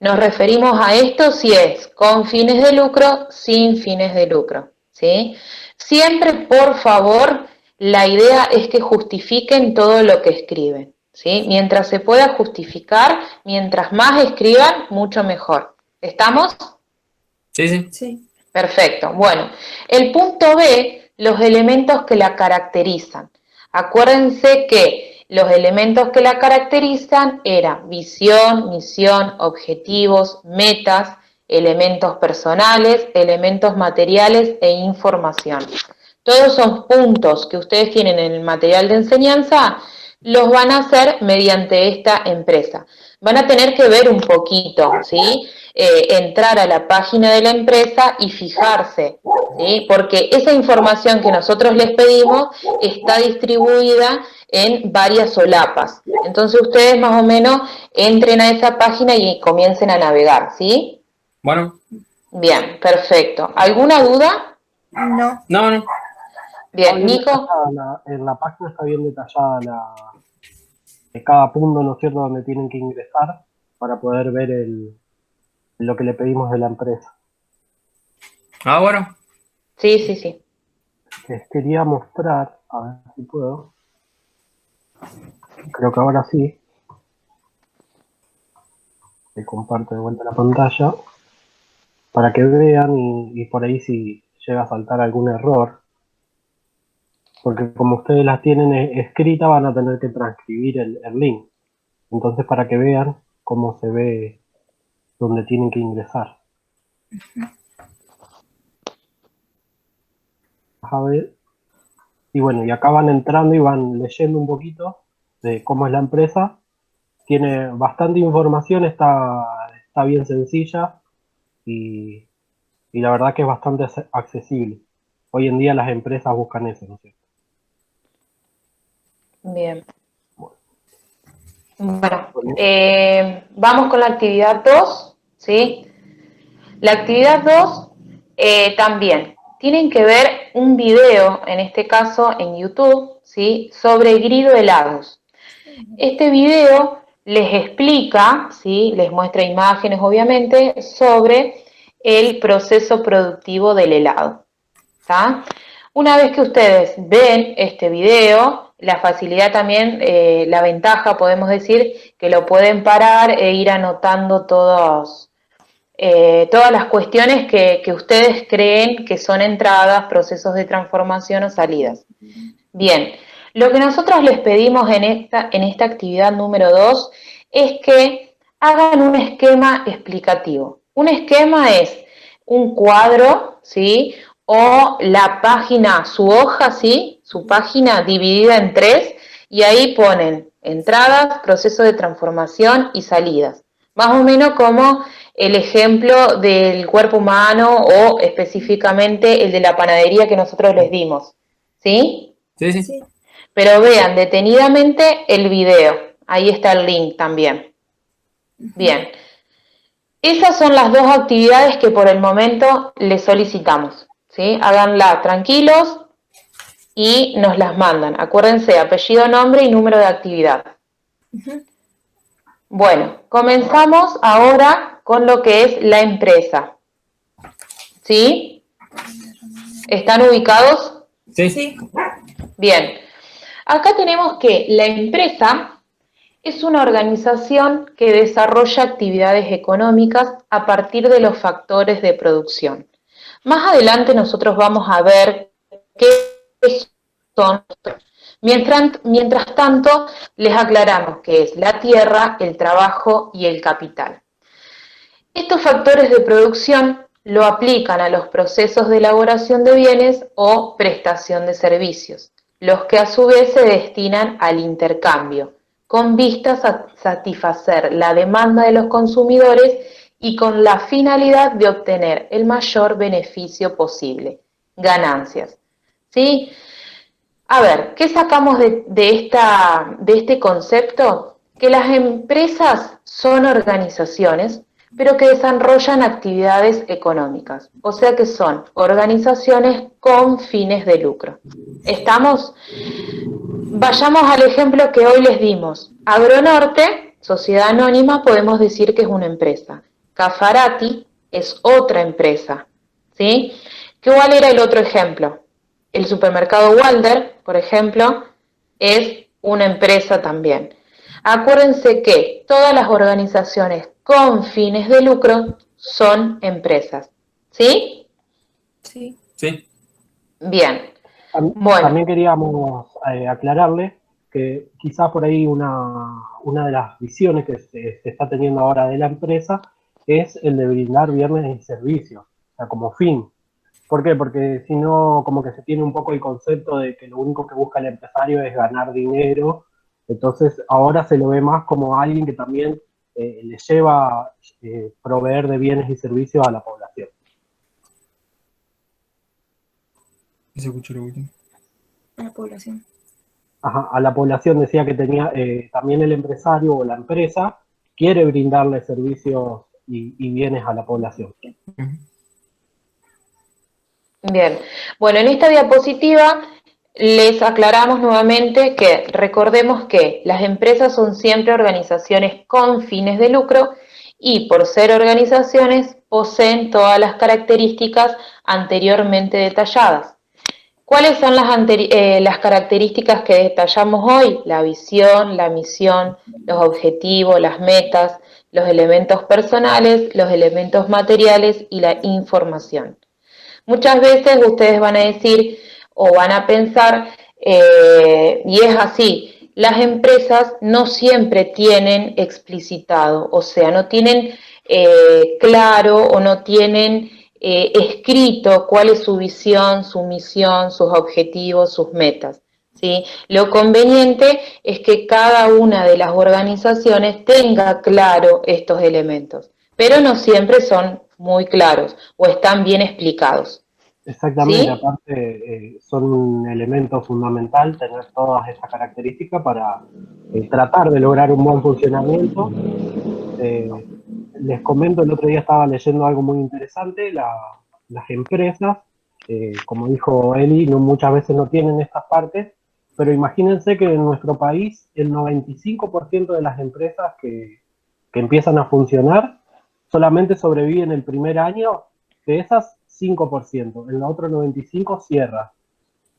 Nos referimos a esto si es con fines de lucro, sin fines de lucro, ¿sí? Siempre, por favor, la idea es que justifiquen todo lo que escriben, ¿sí? Mientras se pueda justificar, mientras más escriban, mucho mejor. ¿Estamos? Sí, sí. Sí. Perfecto. Bueno, el punto B, los elementos que la caracterizan. Acuérdense que los elementos que la caracterizan eran visión, misión, objetivos, metas, elementos personales, elementos materiales e información. Todos esos puntos que ustedes tienen en el material de enseñanza los van a hacer mediante esta empresa. Van a tener que ver un poquito, ¿sí? Entrar a la página de la empresa y fijarse, ¿sí? Porque esa información que nosotros les pedimos está distribuida en varias solapas. Entonces ustedes más o menos entren a esa página y comiencen a navegar, ¿sí? Bueno. Bien, perfecto. ¿Alguna duda? No. No. Bien, Nico. En la página está bien detallada cada punto, ¿no es cierto?, donde tienen que ingresar para poder ver lo que le pedimos de la empresa. Ah, bueno. Sí. Les quería mostrar, a ver si puedo. Creo que ahora sí. Le comparto de vuelta la pantalla para que vean y por ahí si llega a saltar algún error. Porque como ustedes las tienen escritas, van a tener que transcribir el link. Entonces, para que vean cómo se ve donde tienen que ingresar. A ver. Y bueno, y acá van entrando y van leyendo un poquito de cómo es la empresa. Tiene bastante información, está bien sencilla y la verdad que es bastante accesible. Hoy en día las empresas buscan eso, ¿no es cierto? Bien. Bueno, vamos con la actividad 2, ¿sí? La actividad 2 también tienen que ver un video, en este caso en YouTube, ¿sí? Sobre Grido Helados. Este video les explica, ¿sí? Les muestra imágenes obviamente, sobre el proceso productivo del helado. ¿Tá? Una vez que ustedes ven este video, la facilidad también, la ventaja podemos decir que lo pueden parar e ir anotando todas las cuestiones que ustedes creen que son entradas, procesos de transformación o salidas. Bien, lo que nosotros les pedimos en esta actividad número 2 es que hagan un esquema explicativo. Un esquema es un cuadro, ¿sí? O la página, su hoja, ¿sí? Su página dividida en 3 y ahí ponen entradas, proceso de transformación y salidas. Más o menos como el ejemplo del cuerpo humano o específicamente el de la panadería que nosotros les dimos, ¿sí? Sí. Pero vean detenidamente el video, ahí está el link también. Bien, esas son las dos actividades que por el momento les solicitamos, ¿sí? Háganla tranquilos y nos las mandan. Acuérdense, apellido, nombre y número de actividad. Bueno, comenzamos ahora con lo que es la empresa. ¿Sí? ¿Están ubicados? Sí. Sí. Bien. Acá tenemos que la empresa es una organización que desarrolla actividades económicas a partir de los factores de producción. Más adelante nosotros vamos a ver qué son. Mientras tanto, les aclaramos qué es la tierra, el trabajo y el capital. Estos factores de producción lo aplican a los procesos de elaboración de bienes o prestación de servicios, los que a su vez se destinan al intercambio, con vistas a satisfacer la demanda de los consumidores y con la finalidad de obtener el mayor beneficio posible, ganancias. ¿Sí? A ver, ¿qué sacamos de este concepto? Que las empresas son organizaciones, pero que desarrollan actividades económicas, o sea que son organizaciones con fines de lucro. ¿Estamos? Vayamos al ejemplo que hoy les dimos. Agronorte, sociedad anónima, podemos decir que es una empresa. Cafarati es otra empresa, ¿sí? ¿Cuál era el otro ejemplo? El supermercado Walder, por ejemplo, es una empresa también. Acuérdense que todas las organizaciones con fines de lucro son empresas. ¿Sí? Sí. Sí. Bien. Bueno. También queríamos aclararle que quizás por ahí una de las visiones que se está teniendo ahora de la empresa es el de brindar bienes y servicios, o sea, como fin. ¿Por qué? Porque si no, como que se tiene un poco el concepto de que lo único que busca el empresario es ganar dinero, entonces ahora se lo ve más como alguien que también le lleva proveer de bienes y servicios a la población. Se escuchó lo último. A la población. Ajá, a la población decía que tenía también el empresario o la empresa quiere brindarle servicios y bienes a la población. Bien, bueno, en esta diapositiva les aclaramos nuevamente que recordemos que las empresas son siempre organizaciones con fines de lucro y por ser organizaciones poseen todas las características anteriormente detalladas. ¿Cuáles son las características que detallamos hoy? La visión, la misión, los objetivos, las metas, los elementos personales, los elementos materiales y la información. Muchas veces ustedes van a decir o van a pensar, y es así, las empresas no siempre tienen explicitado, o sea, no tienen claro o no tienen escrito cuál es su visión, su misión, sus objetivos, sus metas. ¿Sí? Lo conveniente es que cada una de las organizaciones tenga claro estos elementos, pero no siempre son muy claros o están bien explicados. Exactamente, ¿Sí? aparte son un elemento fundamental tener todas estas características para tratar de lograr un buen funcionamiento. Les comento, el otro día estaba leyendo algo muy interesante, las empresas, como dijo Eli, muchas veces no tienen estas partes, pero imagínense que en nuestro país el 95% de las empresas que empiezan a funcionar solamente sobreviven el primer año, de esas 5%, el otro 95% cierra.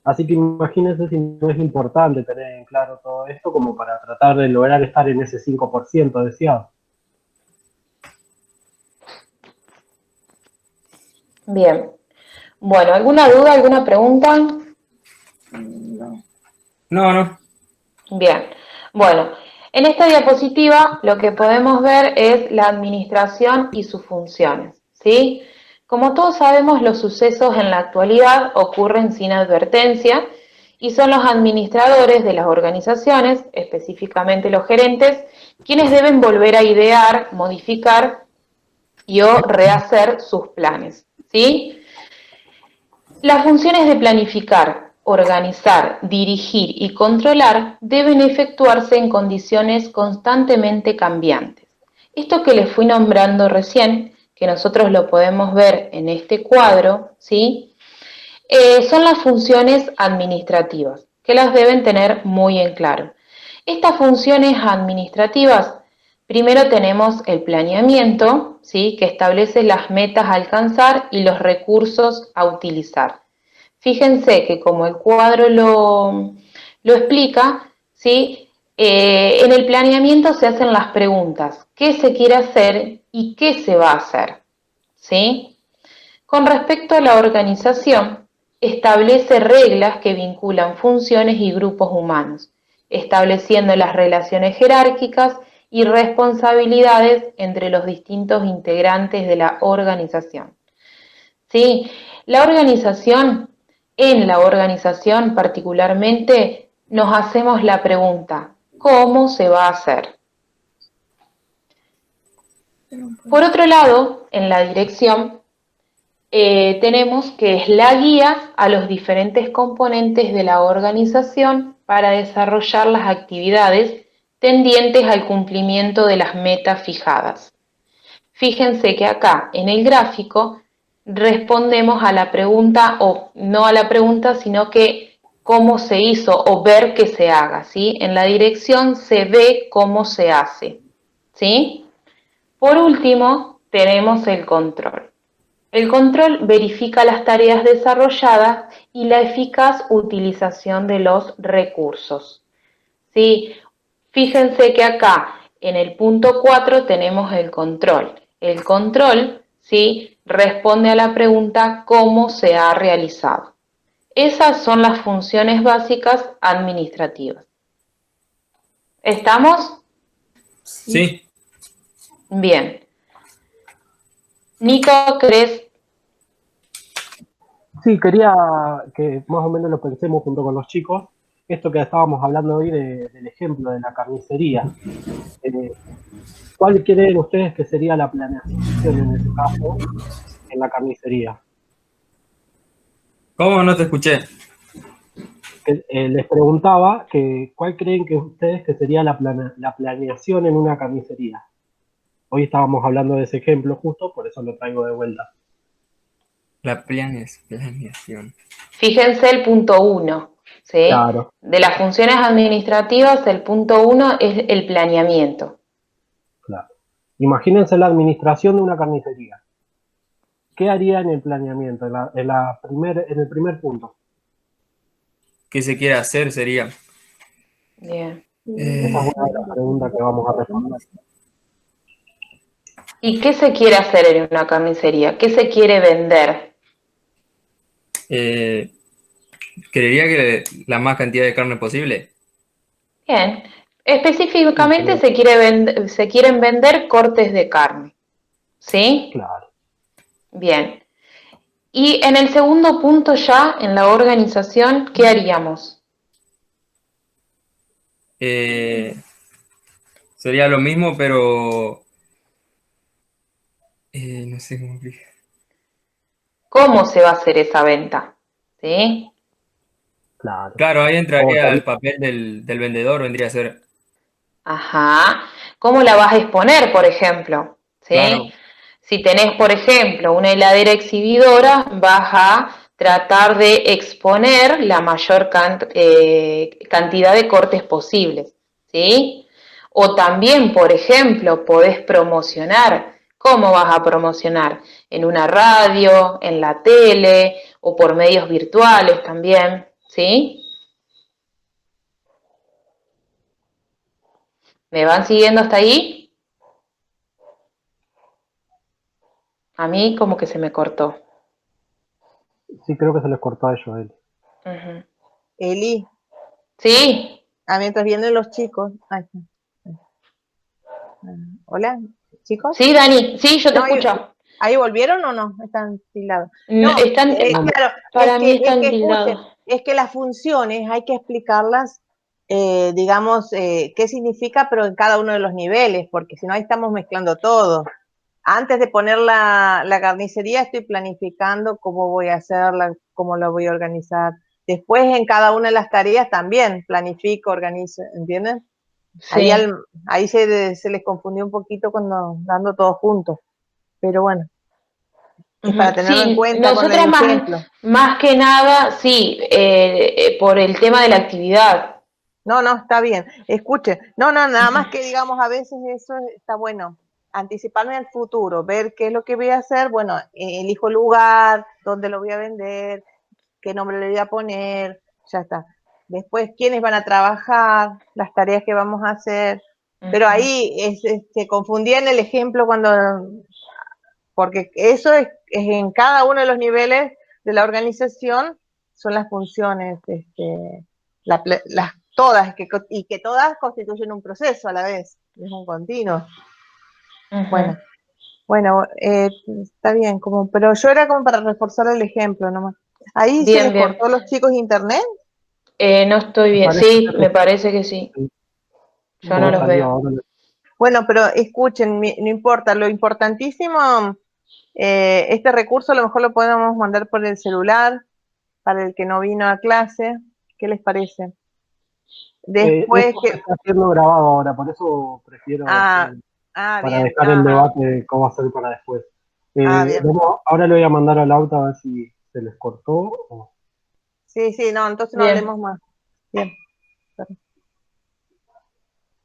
Así que imagínense si no es importante tener en claro todo esto como para tratar de lograr estar en ese 5% deseado. Bien. Bueno, ¿alguna duda, alguna pregunta? No. No. Bien. Bueno, en esta diapositiva lo que podemos ver es la administración y sus funciones, ¿sí? Como todos sabemos, los sucesos en la actualidad ocurren sin advertencia y son los administradores de las organizaciones, específicamente los gerentes, quienes deben volver a idear, modificar o rehacer sus planes, ¿sí? Las funciones de planificar, organizar, dirigir y controlar deben efectuarse en condiciones constantemente cambiantes. Esto que les fui nombrando recién, que nosotros lo podemos ver en este cuadro, ¿sí? Son las funciones administrativas, que las deben tener muy en claro. Estas funciones administrativas Primero tenemos el planeamiento, ¿sí? Que establece las metas a alcanzar y los recursos a utilizar. Fíjense que como el cuadro lo explica, ¿sí? En el planeamiento se hacen las preguntas, ¿qué se quiere hacer y qué se va a hacer? ¿Sí? Con respecto a la organización, establece reglas que vinculan funciones y grupos humanos, estableciendo las relaciones jerárquicas y responsabilidades entre los distintos integrantes de la organización. ¿Sí? En la organización particularmente, nos hacemos la pregunta, ¿cómo se va a hacer? Por otro lado, en la dirección, tenemos que es la guía a los diferentes componentes de la organización para desarrollar las actividades tendientes al cumplimiento de las metas fijadas. Fíjense que acá en el gráfico respondemos a la pregunta, o no a la pregunta, sino que cómo se hizo o ver que se haga, ¿sí? En la dirección se ve cómo se hace, ¿sí? Por último, tenemos el control. El control verifica las tareas desarrolladas y la eficaz utilización de los recursos. ¿Sí? Fíjense que acá en el punto 4 tenemos el control. El control, ¿sí? Responde a la pregunta ¿cómo se ha realizado? Esas son las funciones básicas administrativas. ¿Estamos? Sí. Bien. Nico, ¿crees? Sí, quería que más o menos lo pensemos junto con los chicos, esto que estábamos hablando hoy del ejemplo de la carnicería. ¿Cuál creen ustedes que sería la planeación en ese caso en la carnicería? ¿Cómo no te escuché? Les preguntaba que cuál creen que ustedes que sería la planeación en una carnicería. Hoy estábamos hablando de ese ejemplo justo, por eso lo traigo de vuelta. La planeación. Fíjense el punto 1, ¿sí? Claro. De las funciones administrativas, el punto 1 es el planeamiento. Claro. Imagínense la administración de una carnicería. ¿Qué haría en el planeamiento, en el primer punto? ¿Qué se quiere hacer sería? Bien. Esa es una de las preguntas que vamos a responder. ¿Y qué se quiere hacer en una carnicería? ¿Qué se quiere vender? Creería que la más cantidad de carne posible. Bien. Específicamente se quieren vender cortes de carne. ¿Sí? Claro. Bien. Y en el segundo punto ya, en la organización, ¿qué haríamos? Sería lo mismo, pero no sé cómo explicar. ¿Cómo se va a hacer esa venta? ¿Sí? Claro. Claro, ahí entraría el papel del vendedor, vendría a ser. Ajá. ¿Cómo la vas a exponer, por ejemplo? ¿Sí? Claro. Si tenés, por ejemplo, una heladera exhibidora, vas a tratar de exponer la mayor cantidad de cortes posibles, ¿sí? O también, por ejemplo, podés promocionar. ¿Cómo vas a promocionar? En una radio, en la tele o por medios virtuales también, ¿sí? ¿Me van siguiendo hasta ahí? A mí como que se me cortó. Sí, creo que se les cortó a ellos. Uh-huh. Eli. Sí. Mientras vienen los chicos. Ay, hola, chicos. Sí, Dani, sí, yo te escucho. ¿Ahí volvieron o no? Están tildados. No, están, claro, para mí están tildados. Es que las funciones hay que explicarlas, digamos, qué significa, pero en cada uno de los niveles, porque si no ahí estamos mezclando todo. Antes de poner la carnicería estoy planificando cómo voy a hacerla, cómo la voy a organizar. Después en cada una de las tareas también planifico, organizo, ¿entienden? Sí. Ahí se les confundió un poquito cuando dando todo junto, pero bueno, es para tenerlo en cuenta con el ejemplo. Más que nada, sí, por el tema de la actividad, No, no, está bien. Escuche, no, nada más que digamos, a veces eso está bueno. Anticiparme al futuro, ver qué es lo que voy a hacer. Bueno, elijo el lugar, dónde lo voy a vender, qué nombre le voy a poner, ya está. Después, quiénes van a trabajar, las tareas que vamos a hacer. Pero ahí se confundía en el ejemplo porque eso es en cada uno de los niveles de la organización, son las funciones, todas, y que todas constituyen un proceso a la vez, es un continuo. Bueno, está bien, pero yo era como para reforzar el ejemplo nomás. ¿Ahí bien, se les cortó a los chicos internet? No estoy bien, sí, me parece que sí. Yo no los veo. Bueno, pero escuchen, no importa, lo importantísimo, este recurso a lo mejor lo podemos mandar por el celular, para el que no vino a clase. ¿Qué les parece? Después esto se está haciendo grabado ahora, por eso prefiero para bien, dejar el debate de cómo hacer para después. bien. Ahora le voy a mandar al auto a ver si se les cortó. O... Sí, no, entonces no hablemos más. Bien.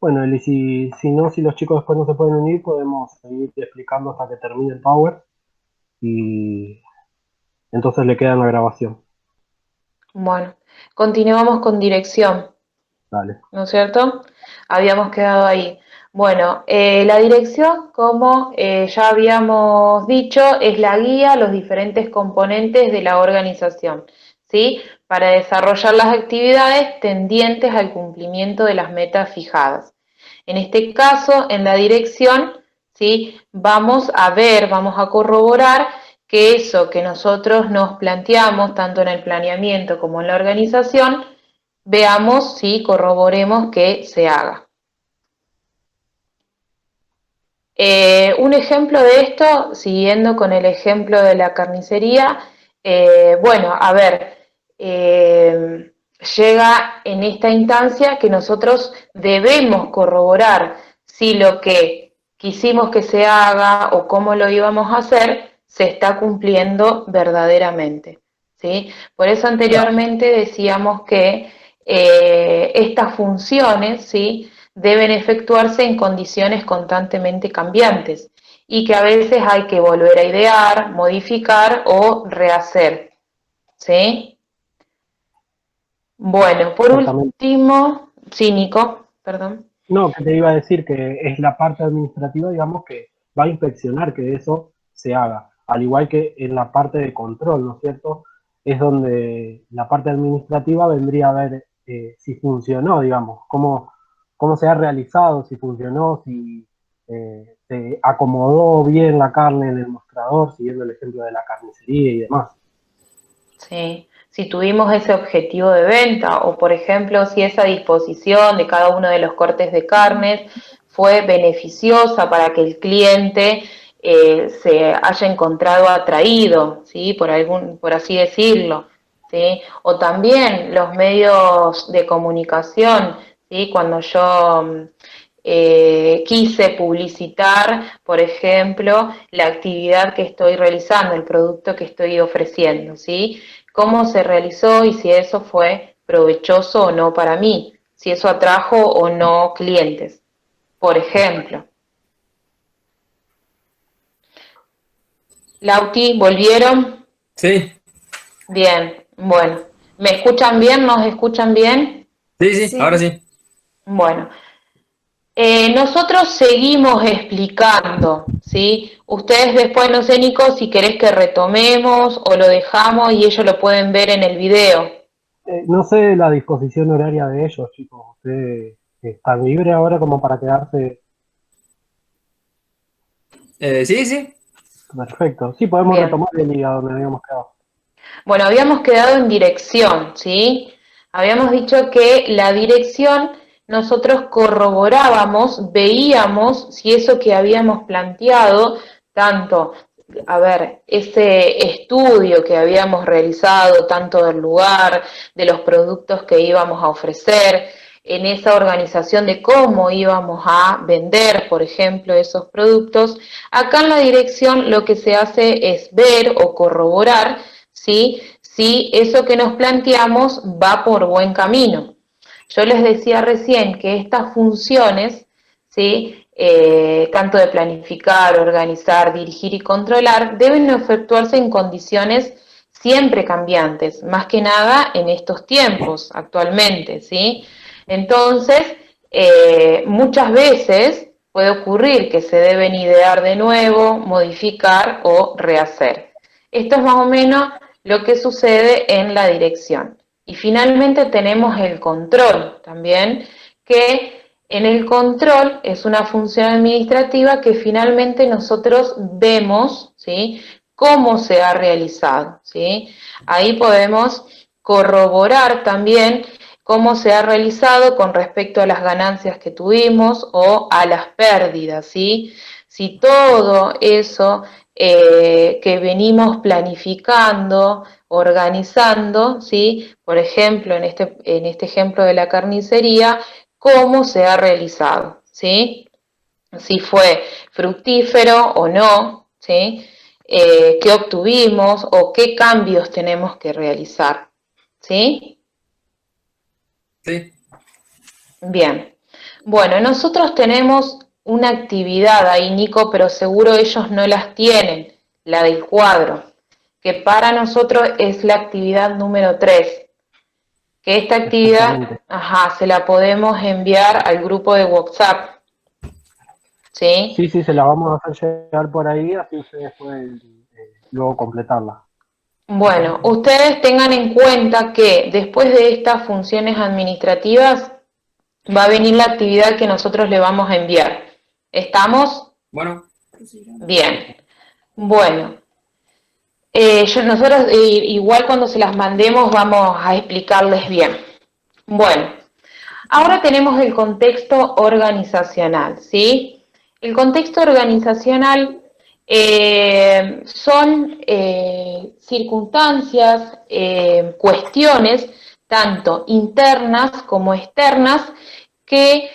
Bueno, y si no, si los chicos después no se pueden unir, podemos seguir explicando hasta que termine el Power. Y entonces le queda en la grabación. Bueno, continuamos con dirección. Dale. ¿No es cierto? Habíamos quedado ahí. Bueno, la dirección, como ya habíamos dicho, es la guía a los diferentes componentes de la organización, ¿sí? Para desarrollar las actividades tendientes al cumplimiento de las metas fijadas. En este caso, en la dirección, ¿sí? Vamos a corroborar que eso que nosotros nos planteamos, tanto en el planeamiento como en la organización, veamos si corroboremos que se haga. Un ejemplo de esto, siguiendo con el ejemplo de la carnicería, bueno, a ver, llega en esta instancia que nosotros debemos corroborar si lo que quisimos que se haga o cómo lo íbamos a hacer se está cumpliendo verdaderamente, ¿sí? Por eso anteriormente decíamos que estas funciones, ¿sí?, deben efectuarse en condiciones constantemente cambiantes y que a veces hay que volver a idear, modificar o rehacer, ¿sí? Bueno, por último, sí, Nico, perdón. No, que te iba a decir que es la parte administrativa, digamos, que va a inspeccionar que eso se haga, al igual que en la parte de control, ¿no es cierto? Es donde la parte administrativa vendría a ver si funcionó, digamos, cómo se ha realizado, si funcionó, si se acomodó bien la carne en el mostrador, siguiendo el ejemplo de la carnicería y demás. Sí, si tuvimos ese objetivo de venta o, por ejemplo, si esa disposición de cada uno de los cortes de carnes fue beneficiosa para que el cliente se haya encontrado atraído, ¿sí?, por así decirlo, ¿sí? O también los medios de comunicación, ¿sí? Cuando yo quise publicitar, por ejemplo, la actividad que estoy realizando, el producto que estoy ofreciendo, ¿sí? Cómo se realizó y si eso fue provechoso o no para mí, si eso atrajo o no clientes, por ejemplo. Lauti, ¿volvieron? Sí. Bien, bueno. ¿Me escuchan bien? ¿Nos escuchan bien? Sí, ahora sí. Bueno. Nosotros seguimos explicando, ¿sí? Ustedes después, no sé, Nico, si querés que retomemos o lo dejamos y ellos lo pueden ver en el video. No sé la disposición horaria de ellos, chicos. ¿Usted está libre ahora como para quedarse? Sí. Perfecto. Sí, podemos retomar el día donde habíamos quedado. Bueno, habíamos quedado en dirección, ¿sí? Habíamos dicho que la dirección nosotros corroborábamos, veíamos si eso que habíamos planteado, tanto, a ver, ese estudio que habíamos realizado, tanto del lugar, de los productos que íbamos a ofrecer, en esa organización de cómo íbamos a vender, por ejemplo, esos productos, acá en la dirección lo que se hace es ver o corroborar, ¿sí?, si eso que nos planteamos va por buen camino. Yo les decía recién que estas funciones, ¿sí? Tanto de planificar, organizar, dirigir y controlar, deben efectuarse en condiciones siempre cambiantes, más que nada en estos tiempos actualmente, ¿sí? Entonces, muchas veces puede ocurrir que se deben idear de nuevo, modificar o rehacer. Esto es más o menos lo que sucede en la dirección. Y finalmente tenemos el control también, que en el control es una función administrativa que finalmente nosotros vemos, ¿sí?, cómo se ha realizado, ¿sí? Ahí podemos corroborar también cómo se ha realizado con respecto a las ganancias que tuvimos o a las pérdidas, ¿sí? Si todo eso que venimos planificando, organizando, ¿sí? Por ejemplo, en este ejemplo de la carnicería, cómo se ha realizado, ¿sí? Si fue fructífero o no, ¿sí? Qué obtuvimos o qué cambios tenemos que realizar, ¿sí? Sí. Bien. Bueno, nosotros tenemos una actividad ahí, Nico, pero seguro ellos no las tienen, la del cuadro, que para nosotros es la actividad número 3, que esta actividad, se la podemos enviar al grupo de WhatsApp, ¿sí? Sí, sí, se la vamos a hacer llegar por ahí, así ustedes pueden luego completarla. Bueno, ustedes tengan en cuenta que después de estas funciones administrativas va a venir la actividad que nosotros le vamos a enviar. ¿Estamos? Bueno, Bien. Bueno, nosotros igual cuando se las mandemos vamos a explicarles bien. Bueno, ahora tenemos el contexto organizacional, ¿sí? El contexto organizacional son circunstancias, cuestiones, tanto internas como externas, que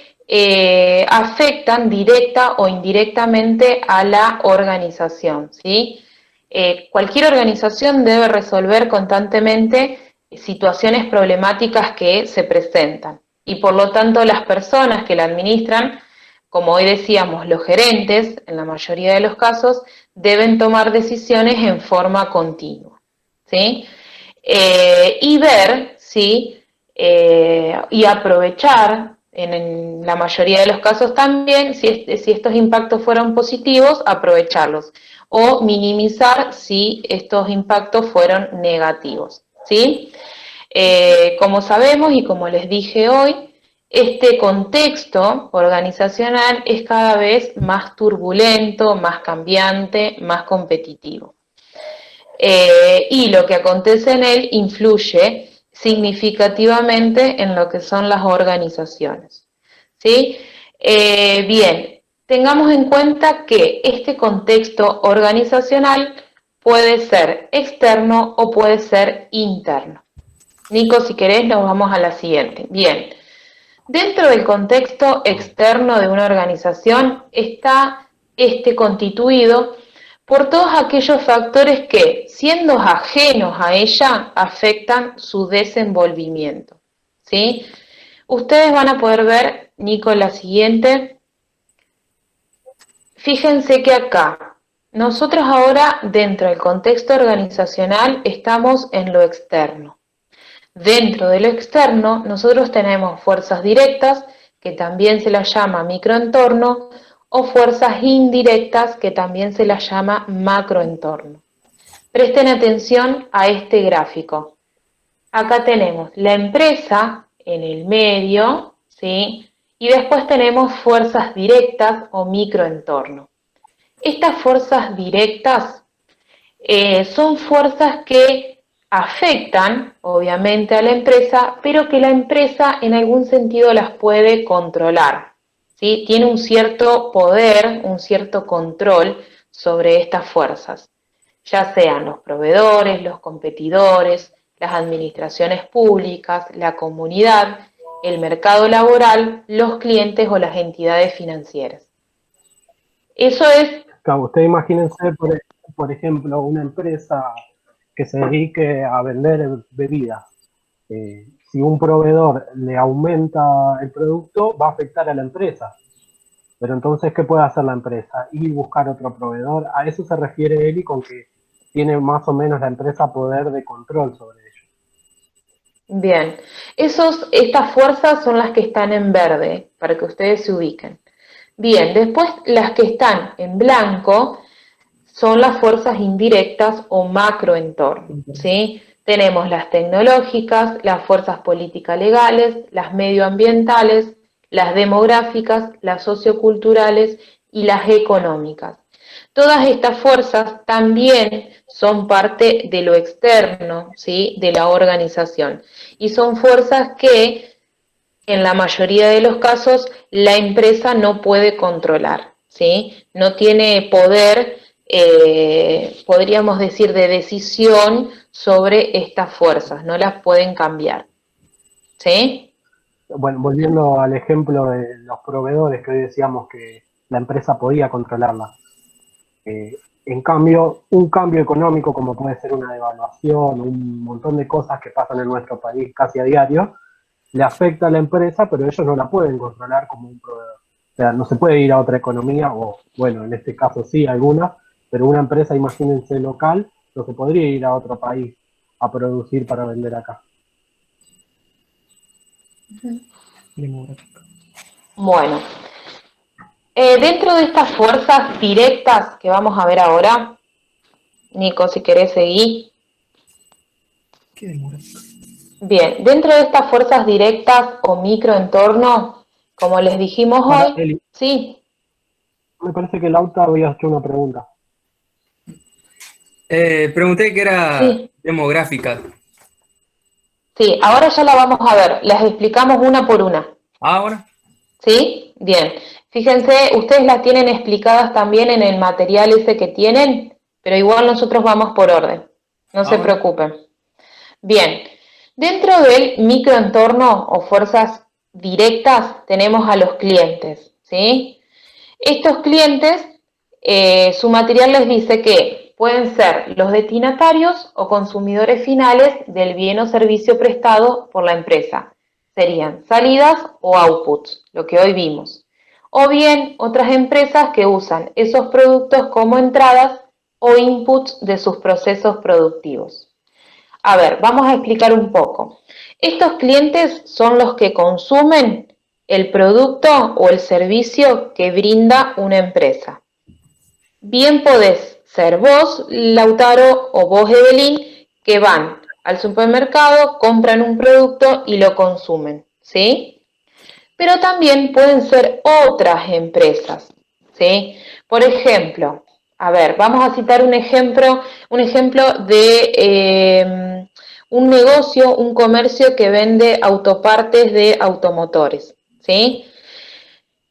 afectan directa o indirectamente a la organización, ¿sí? Cualquier organización debe resolver constantemente situaciones problemáticas que se presentan y por lo tanto las personas que la administran, como hoy decíamos, los gerentes, en la mayoría de los casos, deben tomar decisiones en forma continua, ¿sí? Y ver, ¿sí? Y aprovechar, en la mayoría de los casos también, si estos impactos fueron positivos, aprovecharlos, o minimizar si estos impactos fueron negativos, ¿sí? Como sabemos y como les dije hoy, este contexto organizacional es cada vez más turbulento, más cambiante, más competitivo. Y lo que acontece en él influye significativamente en lo que son las organizaciones, ¿sí? Bien, tengamos en cuenta que este contexto organizacional puede ser externo o puede ser interno. Nico, si querés, nos vamos a la siguiente. Bien, dentro del contexto externo de una organización está constituido por todos aquellos factores que, siendo ajenos a ella, afectan su desenvolvimiento, ¿sí? Ustedes van a poder ver, Nico, la siguiente. Fíjense que acá, nosotros ahora, dentro del contexto organizacional, estamos en lo externo. Dentro de lo externo, nosotros tenemos fuerzas directas, que también se las llama microentorno, o fuerzas indirectas, que también se las llama macroentorno. Presten atención a este gráfico. Acá tenemos la empresa en el medio, ¿sí? Y después tenemos fuerzas directas o microentorno. Estas fuerzas directas son fuerzas que afectan, obviamente, a la empresa, pero que la empresa en algún sentido las puede controlar, ¿sí? Tiene un cierto poder, un cierto control sobre estas fuerzas, ya sean los proveedores, los competidores, las administraciones públicas, la comunidad, el mercado laboral, los clientes o las entidades financieras. Eso es... Claro, ustedes imagínense, por ejemplo, una empresa que se dedique a vender bebidas. si un proveedor le aumenta el producto, va a afectar a la empresa. Pero entonces, ¿qué puede hacer la empresa? Ir y buscar otro proveedor. A eso se refiere Eli con que tiene más o menos la empresa poder de control sobre ello. Bien, estas fuerzas son las que están en verde, para que ustedes se ubiquen. Bien, después las que están en blanco son las fuerzas indirectas o macroentorno, ¿sí? Tenemos las tecnológicas, las fuerzas políticas legales, las medioambientales, las demográficas, las socioculturales y las económicas. Todas estas fuerzas también son parte de lo externo, ¿sí? De la organización, y son fuerzas que en la mayoría de los casos la empresa no puede controlar, ¿sí? No tiene poder, podríamos decir, de decisión sobre estas fuerzas, no las pueden cambiar, ¿sí? Bueno, volviendo al ejemplo de los proveedores que hoy decíamos que la empresa podía controlarla. En cambio, un cambio económico como puede ser una devaluación, un montón de cosas que pasan en nuestro país casi a diario, le afecta a la empresa, pero ellos no la pueden controlar como un proveedor. O sea, no se puede ir a otra economía, o bueno, en este caso sí, alguna, pero una empresa, imagínense, local, no se podría ir a otro país a producir para vender acá. Bueno, dentro de estas fuerzas directas que vamos a ver ahora, Nico, si querés seguir. ¿Qué demográfico? Bien, dentro de estas fuerzas directas o microentorno, como les dijimos hoy, Eli, sí. me parece que Lauta había hecho una pregunta. Pregunté que era Sí. demográfica. Sí, ahora ya la vamos a ver, las explicamos una por una. Ah, bueno. ¿Sí? Bien. Fíjense, ustedes las tienen explicadas también en el material ese que tienen, pero igual nosotros vamos por orden. No se bueno. preocupen. Bien. Dentro del microentorno o fuerzas directas tenemos a los clientes, ¿sí? Estos clientes, su material les dice que pueden ser los destinatarios o consumidores finales del bien o servicio prestado por la empresa. Serían salidas o outputs, lo que hoy vimos. O bien otras empresas que usan esos productos como entradas o inputs de sus procesos productivos. A ver, vamos a explicar un poco. Estos clientes son los que consumen el producto o el servicio que brinda una empresa. Bien podés ser vos, Lautaro, o vos, Evelyn, que van al supermercado, compran un producto y lo consumen, ¿sí? Pero también pueden ser otras empresas, ¿sí? Por ejemplo, a ver, vamos a citar un ejemplo de un negocio, un comercio que vende autopartes de automotores, ¿sí?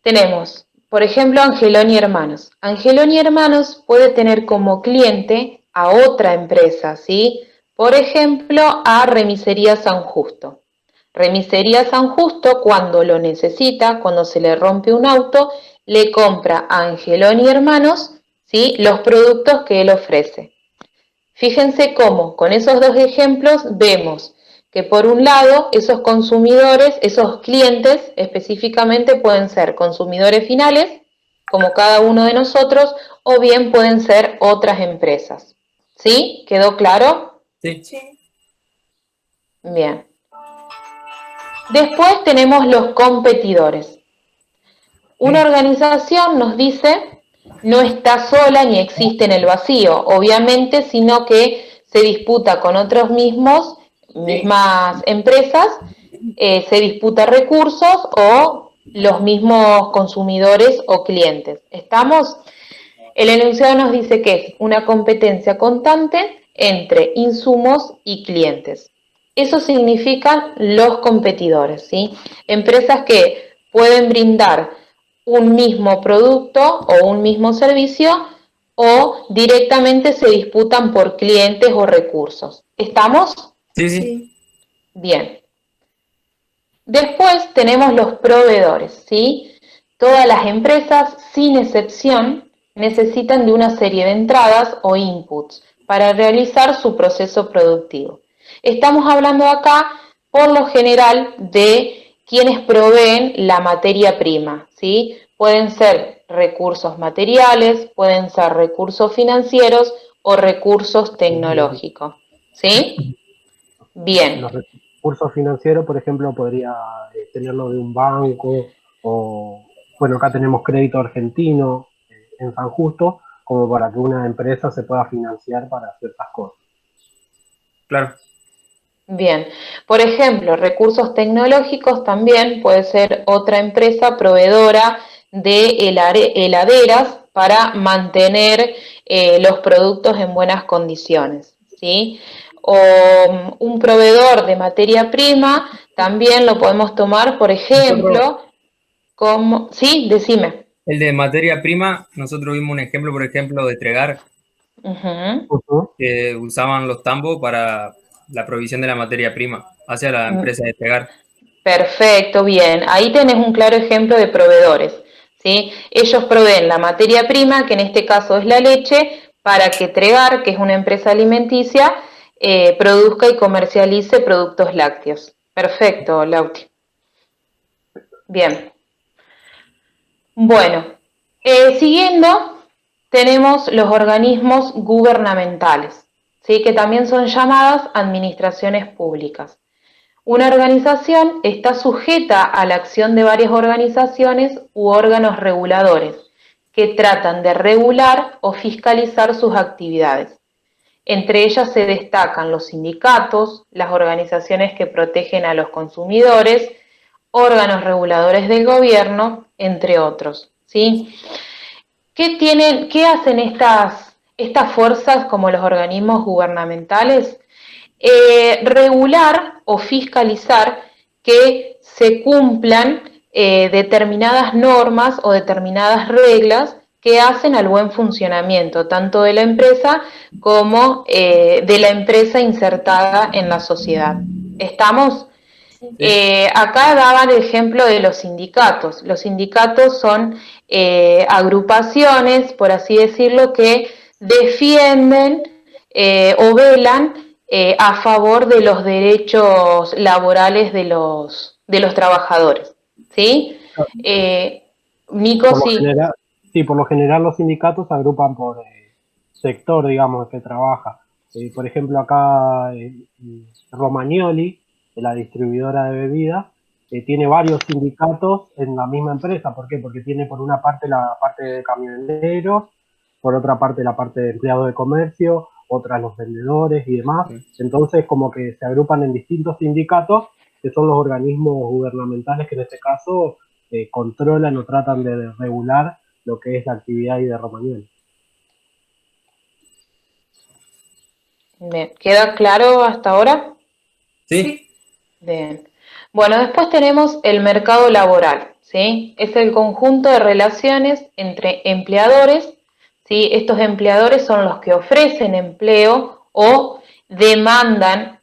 Tenemos, por ejemplo, Angeloni Hermanos. Angeloni Hermanos puede tener como cliente a otra empresa, ¿sí? Por ejemplo, a Remisería San Justo. Remisería San Justo, cuando lo necesita, cuando se le rompe un auto, le compra a Angeloni Hermanos, ¿sí?, los productos que él ofrece. Fíjense cómo, con esos dos ejemplos, vemos que por un lado, esos consumidores, esos clientes específicamente pueden ser consumidores finales, como cada uno de nosotros, o bien pueden ser otras empresas. ¿Sí? ¿Quedó claro? Sí. Sí. Bien. Después tenemos los competidores. Una organización, nos dice, no está sola ni existe en el vacío, obviamente, sino que se disputa con otros mismas empresas, se disputa recursos o los mismos consumidores o clientes. ¿Estamos? El enunciado nos dice que es una competencia constante entre insumos y clientes. Eso significan los competidores, ¿sí? Empresas que pueden brindar un mismo producto o un mismo servicio o directamente se disputan por clientes o recursos. ¿Estamos? Sí, sí. Sí. Bien. Después tenemos los proveedores, ¿sí? Todas las empresas, sin excepción, necesitan de una serie de entradas o inputs para realizar su proceso productivo. Estamos hablando acá por lo general de quienes proveen la materia prima, ¿sí? Pueden ser recursos materiales, pueden ser recursos financieros o recursos tecnológicos, ¿sí? Bien. Los recursos financieros, por ejemplo, podría tenerlo de un banco o, bueno, acá tenemos crédito argentino en San Justo, como para que una empresa se pueda financiar para ciertas cosas. Claro. Bien, por ejemplo, recursos tecnológicos también puede ser otra empresa proveedora de heladeras para mantener los productos en buenas condiciones, ¿sí? O un proveedor de materia prima también lo podemos tomar, por ejemplo, como... Sí, decime. El de materia prima, nosotros vimos un ejemplo, por ejemplo, de Tregar, Ujú. que usaban los tambos para la provisión de la materia prima hacia la empresa de Tregar. Perfecto, bien. Ahí tenés un claro ejemplo de proveedores, ¿sí? Ellos proveen la materia prima, que en este caso es la leche, para que Tregar, que es una empresa alimenticia, produzca y comercialice productos lácteos. Perfecto, Lauti. Bien. Bueno, siguiendo, tenemos los organismos gubernamentales, ¿sí? Que también son llamadas administraciones públicas. Una organización está sujeta a la acción de varias organizaciones u órganos reguladores que tratan de regular o fiscalizar sus actividades. Entre ellas se destacan los sindicatos, las organizaciones que protegen a los consumidores, órganos reguladores del gobierno, entre otros, ¿sí? ¿Qué hacen estas fuerzas como los organismos gubernamentales? Regular o fiscalizar que se cumplan determinadas normas o determinadas reglas que hacen al buen funcionamiento tanto de la empresa como de la empresa insertada en la sociedad. ¿Estamos? Acá daba el ejemplo de los sindicatos. Los sindicatos son agrupaciones, por así decirlo, que defienden o velan a favor de los derechos laborales de los trabajadores. ¿Sí? Nico, Por lo sí. general, sí, por lo general los sindicatos se agrupan por sector, digamos, que trabaja. Por ejemplo, acá Romagnoli, la distribuidora de bebidas, tiene varios sindicatos en la misma empresa. ¿Por qué? Porque tiene por una parte la parte de camioneros, por otra parte la parte de empleados de comercio, otras los vendedores y demás. Entonces, como que se agrupan en distintos sindicatos, que son los organismos gubernamentales que en este caso controlan o tratan de regular lo que es la actividad de Romagnoli. Bien. ¿Queda claro hasta ahora? ¿Sí? Bien. Bueno, después tenemos el mercado laboral, ¿sí? Es el conjunto de relaciones entre empleadores, ¿sí? Estos empleadores son los que ofrecen empleo o demandan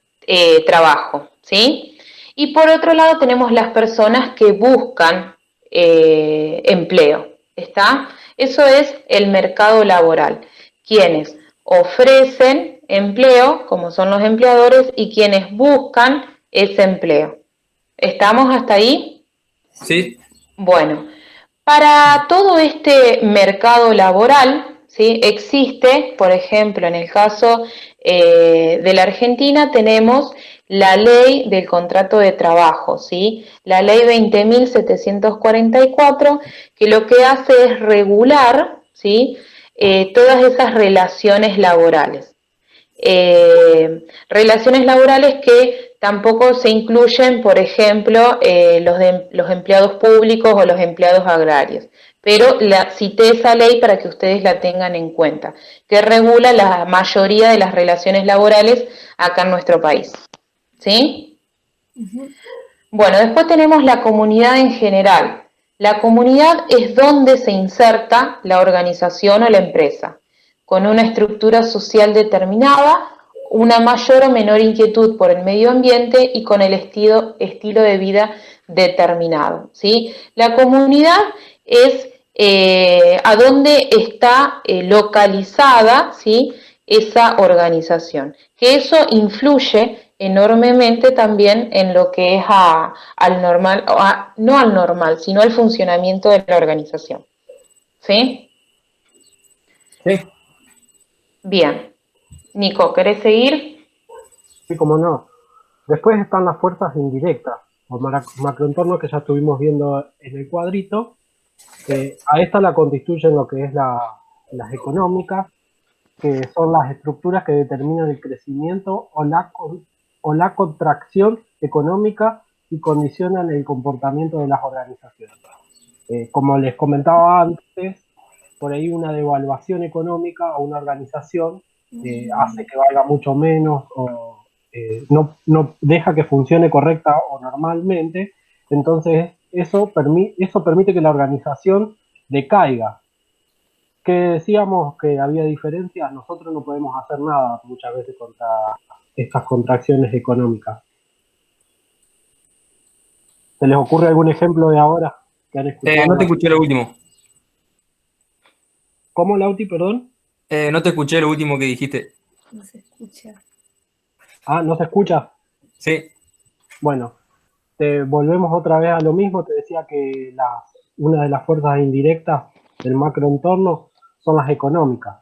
trabajo, ¿sí? Y por otro lado tenemos las personas que buscan empleo, ¿está? Eso es el mercado laboral, quienes ofrecen empleo, como son los empleadores, y quienes buscan ese empleo. ¿Estamos hasta ahí? Sí. Bueno, para todo este mercado laboral, ¿sí? Existe, por ejemplo, en el caso de la Argentina, tenemos la ley del contrato de trabajo, ¿sí? La ley 20.744, que lo que hace es regular, ¿sí? Todas esas relaciones laborales. Relaciones laborales que tampoco se incluyen, por ejemplo, los empleados públicos o los empleados agrarios. Pero cité esa ley para que ustedes la tengan en cuenta, que regula la mayoría de las relaciones laborales acá en nuestro país. ¿Sí? Bueno, después tenemos la comunidad en general. La comunidad es donde se inserta la organización o la empresa, con una estructura social determinada, una mayor o menor inquietud por el medio ambiente y con el estilo de vida determinado, ¿sí? La comunidad es a dónde está localizada, ¿sí? Esa organización, que eso influye enormemente también en lo que es al normal, no al normal, sino al funcionamiento de la organización. ¿Sí? Sí. Bien. Nico, ¿querés seguir? Sí, como no. Después están las fuerzas indirectas, o macroentornos que ya estuvimos viendo en el cuadrito. A esta la constituyen lo que es las económicas, que son las estructuras que determinan el crecimiento o la contracción económica y condicionan el comportamiento de las organizaciones. Como les comentaba antes, por ahí una devaluación económica a una organización hace que valga mucho menos o no deja que funcione correcta o normalmente, entonces eso permite que la organización decaiga. Que decíamos que había diferencias, nosotros no podemos hacer nada muchas veces contra estas contracciones económicas. ¿Se les ocurre algún ejemplo de ahora que han escuchado? No te escuché lo último. ¿Cómo, Lauti, perdón? No te escuché lo último que dijiste. No se escucha. Ah, ¿no se escucha? Sí. Bueno, volvemos otra vez a lo mismo. Te decía que una de las fuerzas indirectas del macroentorno son las económicas.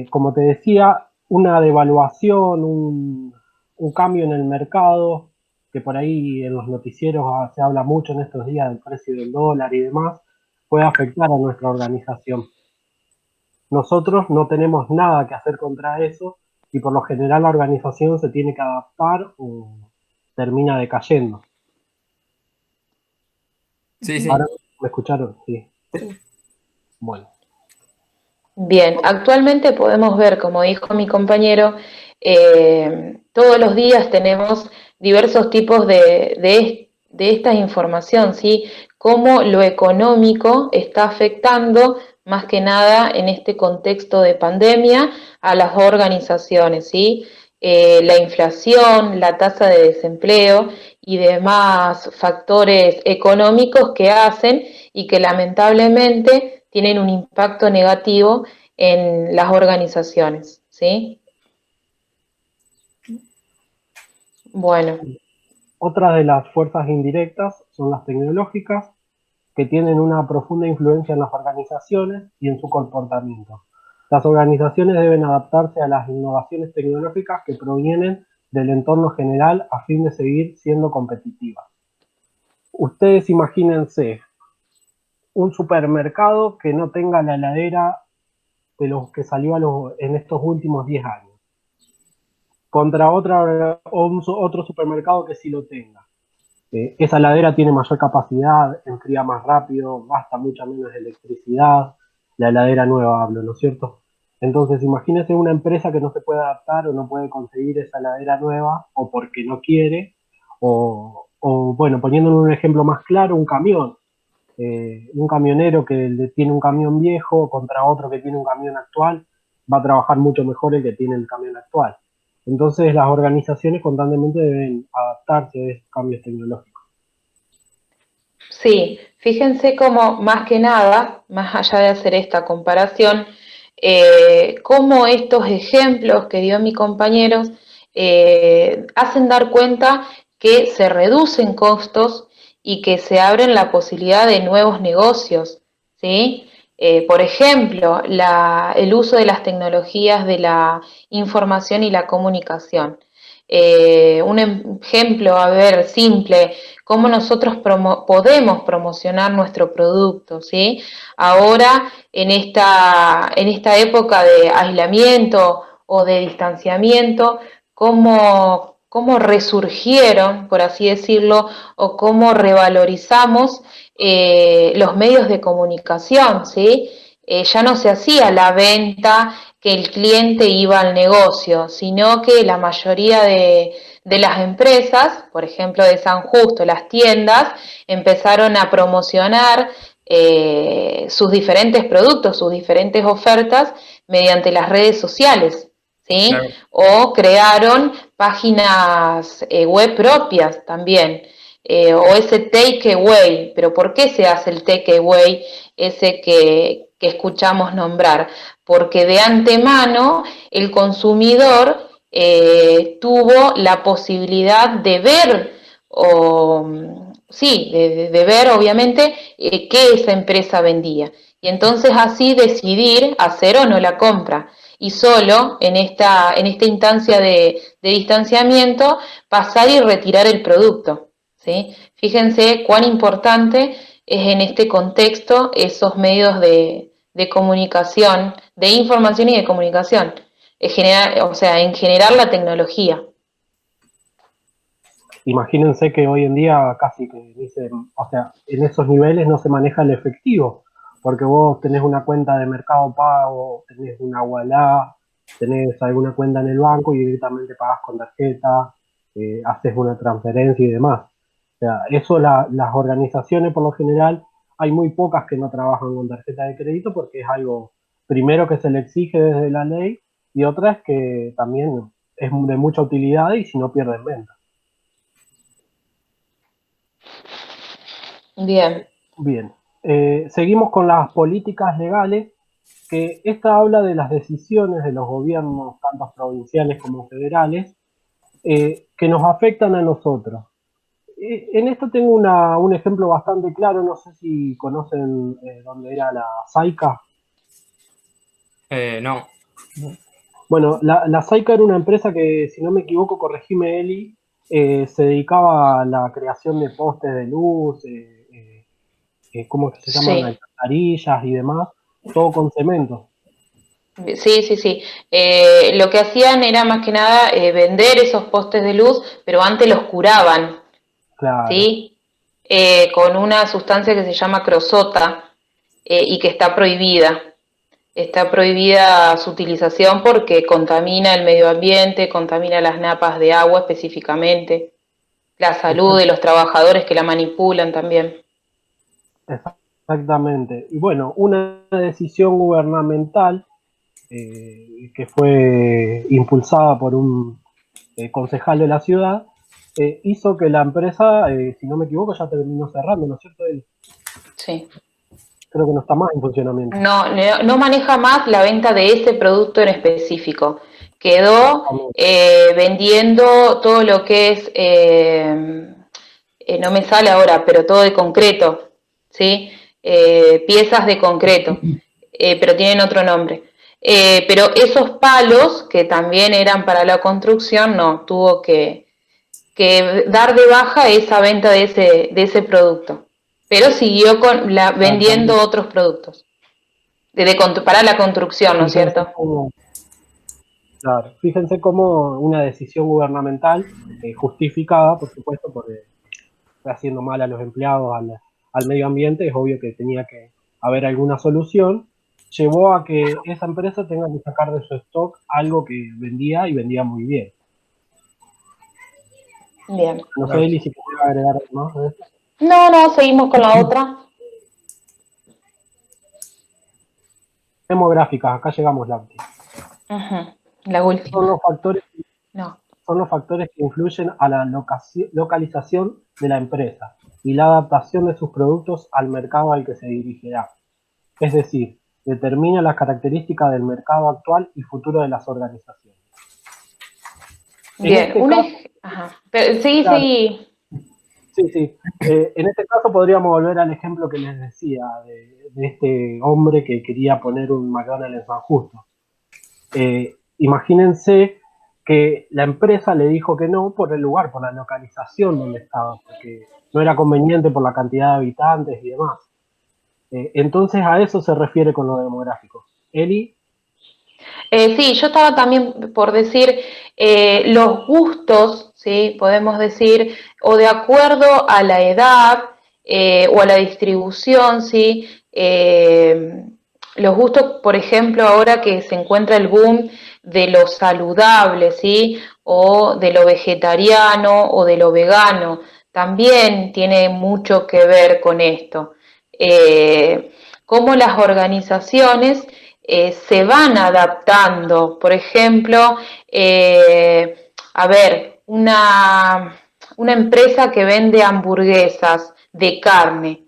Como te decía, una devaluación, un cambio en el mercado, que por ahí en los noticieros se habla mucho en estos días del precio del dólar y demás, puede afectar a nuestra organización. Nosotros no tenemos nada que hacer contra eso y por lo general la organización se tiene que adaptar o termina decayendo. Sí, sí. ¿Ahora me escucharon? Sí. Sí. Bueno. Bien, actualmente podemos ver, como dijo mi compañero, todos los días tenemos diversos tipos de esta información, ¿sí? Cómo lo económico está afectando, más que nada en este contexto de pandemia, a las organizaciones, ¿sí? La inflación, la tasa de desempleo y demás factores económicos que hacen y que lamentablemente tienen un impacto negativo en las organizaciones, ¿sí? Bueno. Otra de las fuerzas indirectas son las tecnológicas, que tienen una profunda influencia en las organizaciones y en su comportamiento. Las organizaciones deben adaptarse a las innovaciones tecnológicas que provienen del entorno general a fin de seguir siendo competitivas. Ustedes imagínense un supermercado que no tenga la heladera de los que salió en estos últimos 10 años, contra otro supermercado que sí lo tenga. Esa heladera tiene mayor capacidad, enfría más rápido, gasta mucha menos electricidad, la heladera nueva hablo, ¿no es cierto? Entonces imagínense una empresa que no se puede adaptar o no puede conseguir esa heladera nueva, o porque no quiere, o bueno, poniéndole un ejemplo más claro, un camión. Un camionero que tiene un camión viejo contra otro que tiene un camión actual, va a trabajar mucho mejor el que tiene el camión actual. Entonces las organizaciones constantemente deben adaptarse a esos cambios tecnológicos. Sí, fíjense cómo más que nada, más allá de hacer esta comparación, cómo estos ejemplos que dio mi compañero hacen dar cuenta que se reducen costos y que se abren la posibilidad de nuevos negocios, ¿sí? Por ejemplo, el uso de las tecnologías de la información y la comunicación. Un ejemplo, a ver, simple, cómo nosotros podemos promocionar nuestro producto, ¿sí? Ahora, en esta época de aislamiento o de distanciamiento, cómo resurgieron, por así decirlo, o cómo revalorizamos los medios de comunicación, ¿sí? Ya no se hacía la venta que el cliente iba al negocio, sino que la mayoría de las empresas, por ejemplo de San Justo, las tiendas, empezaron a promocionar sus diferentes productos, sus diferentes ofertas mediante las redes sociales, ¿sí? Claro. O crearon páginas web propias también, o ese takeaway. ¿Pero por qué se hace el takeaway ese que escuchamos nombrar? Porque de antemano el consumidor tuvo la posibilidad de ver, de ver obviamente qué esa empresa vendía. Y entonces así decidir hacer o no la compra. Y solo en esta instancia de distanciamiento pasar y retirar el producto, ¿sí? Fíjense cuán importante es en este contexto esos medios de comunicación, de información y de comunicación, en generar la tecnología. Imagínense que hoy en día casi que dicen, o sea, en esos niveles no se maneja el efectivo, porque vos tenés una cuenta de Mercado Pago, tenés una Ualá, tenés alguna cuenta en el banco y directamente pagás con tarjeta, haces una transferencia y demás. O sea, eso las organizaciones por lo general, hay muy pocas que no trabajan con tarjeta de crédito porque es algo, primero que se le exige desde la ley y otra es que también es de mucha utilidad y si no pierden venta. Bien. Bien, seguimos con las políticas legales, que esta habla de las decisiones de los gobiernos, tanto provinciales como federales, que nos afectan a nosotros. En esto tengo un ejemplo bastante claro, no sé si conocen dónde era la SAICA. No. Bueno, la SAICA era una empresa que, si no me equivoco, corregime Eli, se dedicaba a la creación de postes de luz, ¿cómo es que se llaman? Sí. Alcantarillas y demás, todo con cemento. Sí. Lo que hacían era más que nada vender esos postes de luz, pero antes los curaban, Claro. ¿sí? Con una sustancia que se llama crosota y que está prohibida. Está prohibida su utilización porque contamina el medio ambiente, contamina las napas de agua específicamente, la salud de los trabajadores que la manipulan también. Exactamente. Y bueno, una decisión gubernamental que fue impulsada por un concejal de la ciudad hizo que la empresa, si no me equivoco, ya terminó cerrando, ¿no es cierto? Sí. Creo que no está más en funcionamiento. No maneja más la venta de ese producto en específico. Quedó vendiendo todo lo que es, no me sale ahora, pero todo de concreto, ¿sí? Piezas de concreto, pero tienen otro nombre. Pero esos palos, que también eran para la construcción, no, tuvo que dar de baja esa venta de ese producto. Pero siguió vendiendo otros productos para la construcción, ¿no es cierto? Claro, fíjense cómo una decisión gubernamental, justificada, por supuesto, porque está haciendo mal a los empleados, al medio ambiente, es obvio que tenía que haber alguna solución, llevó a que esa empresa tenga que sacar de su stock algo que vendía y vendía muy bien. Bien. No sé, Eli, si quieres agregar algo más de esto. No, seguimos con la otra. Demográficas, acá llegamos la última. La última. Son los factores que influyen a la localización de la empresa y la adaptación de sus productos al mercado al que se dirigirá. Es decir, determina las características del mercado actual y futuro de las organizaciones. Bien, sí. Sí. En este caso podríamos volver al ejemplo que les decía de este hombre que quería poner un McDonald's en San Justo. Imagínense que la empresa le dijo que no por el lugar, por la localización donde estaba, porque no era conveniente por la cantidad de habitantes y demás. Entonces a eso se refiere con lo demográfico. Eli. Sí, yo estaba también por decir los gustos, ¿sí? Podemos decir, o de acuerdo a la edad o a la distribución, ¿sí? Los gustos, por ejemplo, ahora que se encuentra el boom de lo saludable, ¿sí? O de lo vegetariano o de lo vegano, también tiene mucho que ver con esto. Cómo las organizaciones se van adaptando. Por ejemplo, una empresa que vende hamburguesas de carne,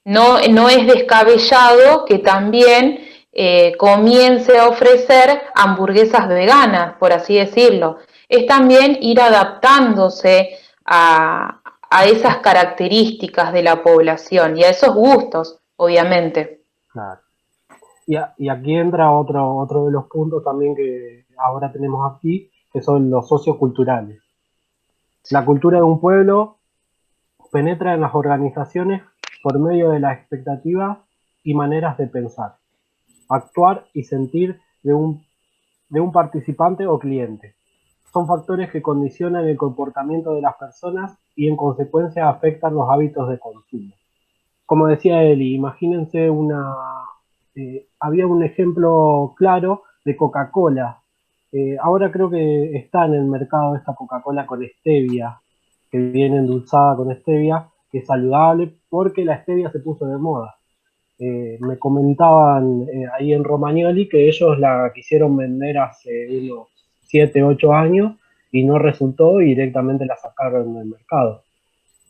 no es descabellado que también comience a ofrecer hamburguesas veganas, por así decirlo. Es también ir adaptándose a esas características de la población y a esos gustos, obviamente. Claro. Y aquí entra otro de los puntos también que ahora tenemos aquí, que son los socioculturales. La cultura de un pueblo penetra en las organizaciones por medio de las expectativas y maneras de pensar, actuar y sentir de un participante o cliente. Son factores que condicionan el comportamiento de las personas y en consecuencia afectan los hábitos de consumo. Como decía Eli, imagínense había un ejemplo claro de Coca-Cola. Ahora creo que está en el mercado esta Coca-Cola con stevia, que viene endulzada con stevia, que es saludable porque la stevia se puso de moda. Me comentaban ahí en Romagnoli que ellos la quisieron vender hace unos 7, 8 años y no resultó y directamente la sacaron del mercado.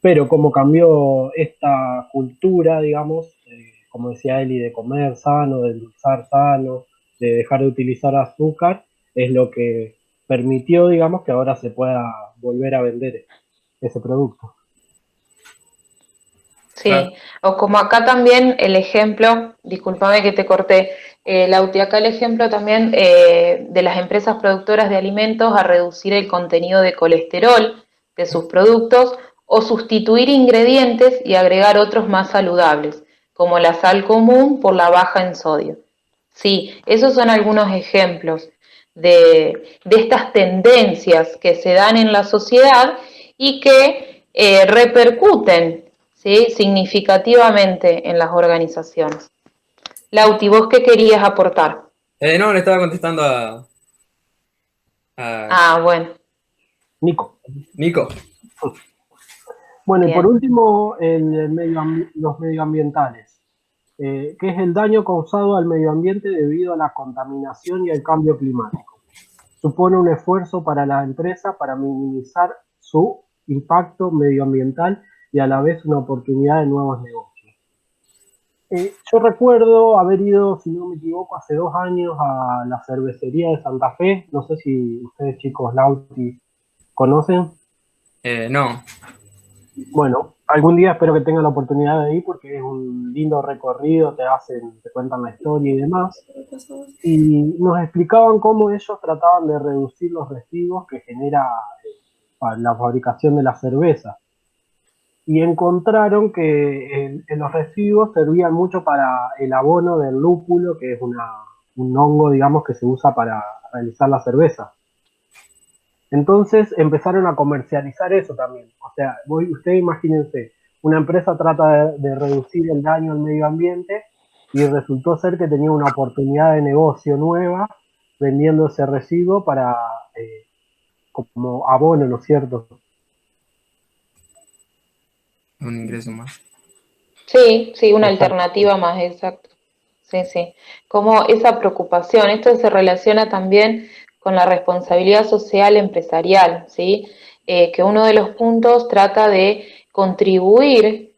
Pero como cambió esta cultura, digamos, como decía Eli, de comer sano, de endulzar sano, de dejar de utilizar azúcar, es lo que permitió, digamos, que ahora se pueda volver a vender ese producto. Sí, o como acá también el ejemplo, discúlpame que te corté, Lauti, acá el ejemplo también de las empresas productoras de alimentos a reducir el contenido de colesterol de sus productos o sustituir ingredientes y agregar otros más saludables, como la sal común por la baja en sodio. Sí, esos son algunos ejemplos de estas tendencias que se dan en la sociedad y que repercuten, ¿sí?, significativamente en las organizaciones. Lauti, ¿vos qué querías aportar? No, le estaba contestando a Bueno. Nico. Bueno, Bien. y por último, los medioambientales, que es el daño causado al medio ambiente debido a la contaminación y el cambio climático. Supone un esfuerzo para la empresa para minimizar su impacto medioambiental y a la vez una oportunidad de nuevos negocios. Yo recuerdo haber ido, si no me equivoco, hace 2 años a la cervecería de Santa Fe. No sé si ustedes, chicos, Lauti, conocen. No. Bueno, algún día espero que tengan la oportunidad de ir porque es un lindo recorrido, te cuentan la historia y demás. Y nos explicaban cómo ellos trataban de reducir los residuos que genera la fabricación de la cerveza. Y encontraron que en los residuos servían mucho para el abono del lúpulo, que es un hongo, digamos, que se usa para realizar la cerveza. Entonces empezaron a comercializar eso también. O sea, ustedes imagínense, una empresa trata de reducir el daño al medio ambiente y resultó ser que tenía una oportunidad de negocio nueva vendiendo ese residuo para como abono, ¿no es cierto? Un ingreso más. Sí, una Exacto. alternativa más, exacto. Sí. Como esa preocupación, esto se relaciona también con la responsabilidad social empresarial, ¿sí? Que uno de los puntos trata de contribuir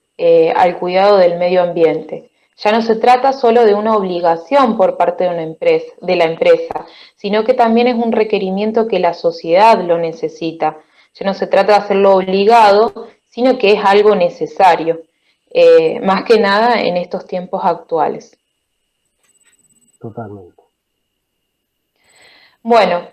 al cuidado del medio ambiente. Ya no se trata solo de una obligación por parte de la empresa, sino que también es un requerimiento que la sociedad lo necesita. Ya no se trata de hacerlo obligado, sino que es algo necesario, más que nada en estos tiempos actuales. Totalmente. Bueno,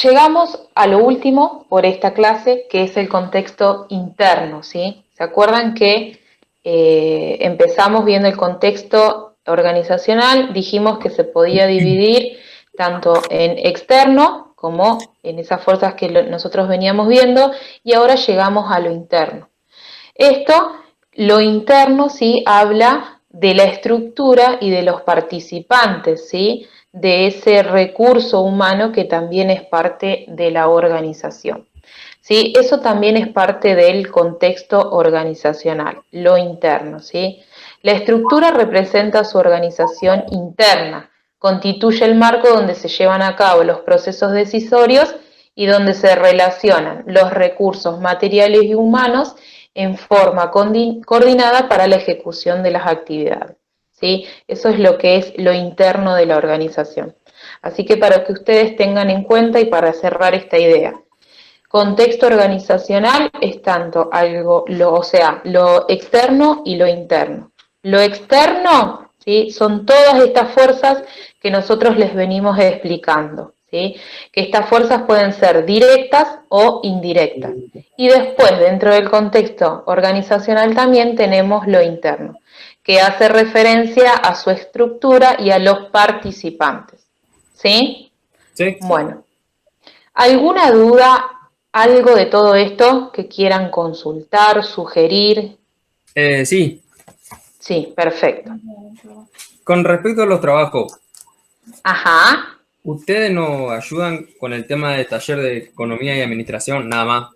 llegamos a lo último por esta clase, que es el contexto interno, ¿sí? ¿Se acuerdan que empezamos viendo el contexto organizacional? Dijimos que se podía dividir tanto en externo como en esas fuerzas que nosotros veníamos viendo, y ahora llegamos a lo interno. Lo interno, ¿sí?, habla de la estructura y de los participantes, ¿sí?, de ese recurso humano que también es parte de la organización. ¿Sí? Eso también es parte del contexto organizacional, lo interno, ¿sí? La estructura representa su organización interna, constituye el marco donde se llevan a cabo los procesos decisorios y donde se relacionan los recursos materiales y humanos en forma coordinada para la ejecución de las actividades, ¿sí? Eso es lo que es lo interno de la organización. Así que para que ustedes tengan en cuenta y para cerrar esta idea, contexto organizacional es tanto algo, lo externo y lo interno. Lo externo, ¿sí? Son todas estas fuerzas que nosotros les venimos explicando, ¿sí? Que estas fuerzas pueden ser directas o indirectas. Y después, dentro del contexto organizacional también tenemos lo interno, que hace referencia a su estructura y a los participantes, ¿sí? Sí. Bueno, ¿alguna duda, algo de todo esto que quieran consultar, sugerir? Sí, Sí, perfecto. con respecto a los trabajos, Ajá. ¿ustedes nos ayudan con el tema del taller de economía y administración? Nada más.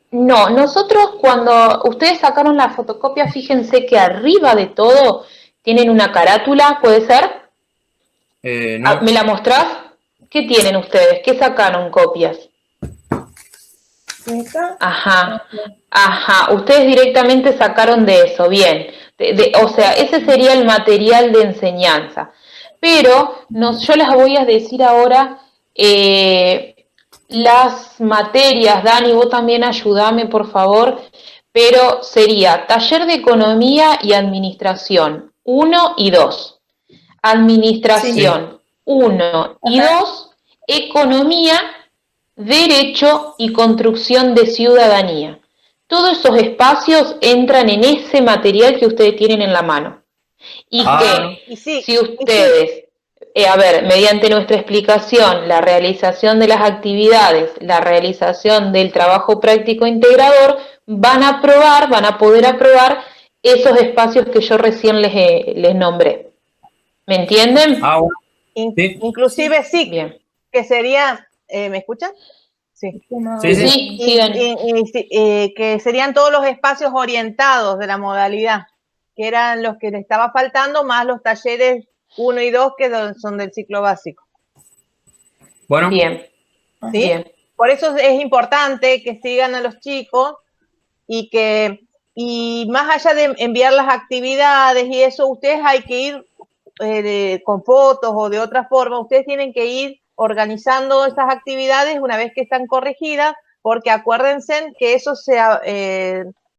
No, nosotros cuando ustedes sacaron la fotocopia, fíjense que arriba de todo tienen una carátula, ¿puede ser? No. ¿Me la mostrás? ¿Qué tienen ustedes? ¿Qué sacaron copias? ¿Esta? Ajá, ajá, ustedes directamente sacaron de eso, bien. O sea, ese sería el material de enseñanza. Pero yo les voy a decir ahora las materias, Dani, vos también ayúdame, por favor, pero sería taller de economía y administración 1 y 2. Administración 1 y 2, economía, derecho y construcción de ciudadanía. Todos esos espacios entran en ese material que ustedes tienen en la mano. Y que si ustedes, mediante nuestra explicación, la realización de las actividades, la realización del trabajo práctico integrador, van a poder aprobar esos espacios que yo recién les nombré. ¿Me entienden? Ah, bueno. Sí. Inclusive sí, Bien. que sería, ¿me escuchan? Sí. Sí, sí. Que serían todos los espacios orientados de la modalidad, que eran los que le estaba faltando, más los talleres 1 y 2 que son del ciclo básico. Bueno. Bien. ¿Sí? Bien. Por eso es importante que sigan a los chicos y más allá de enviar las actividades y eso, ustedes hay que ir con fotos o de otra forma, ustedes tienen que ir organizando esas actividades una vez que están corregidas, porque acuérdense que eso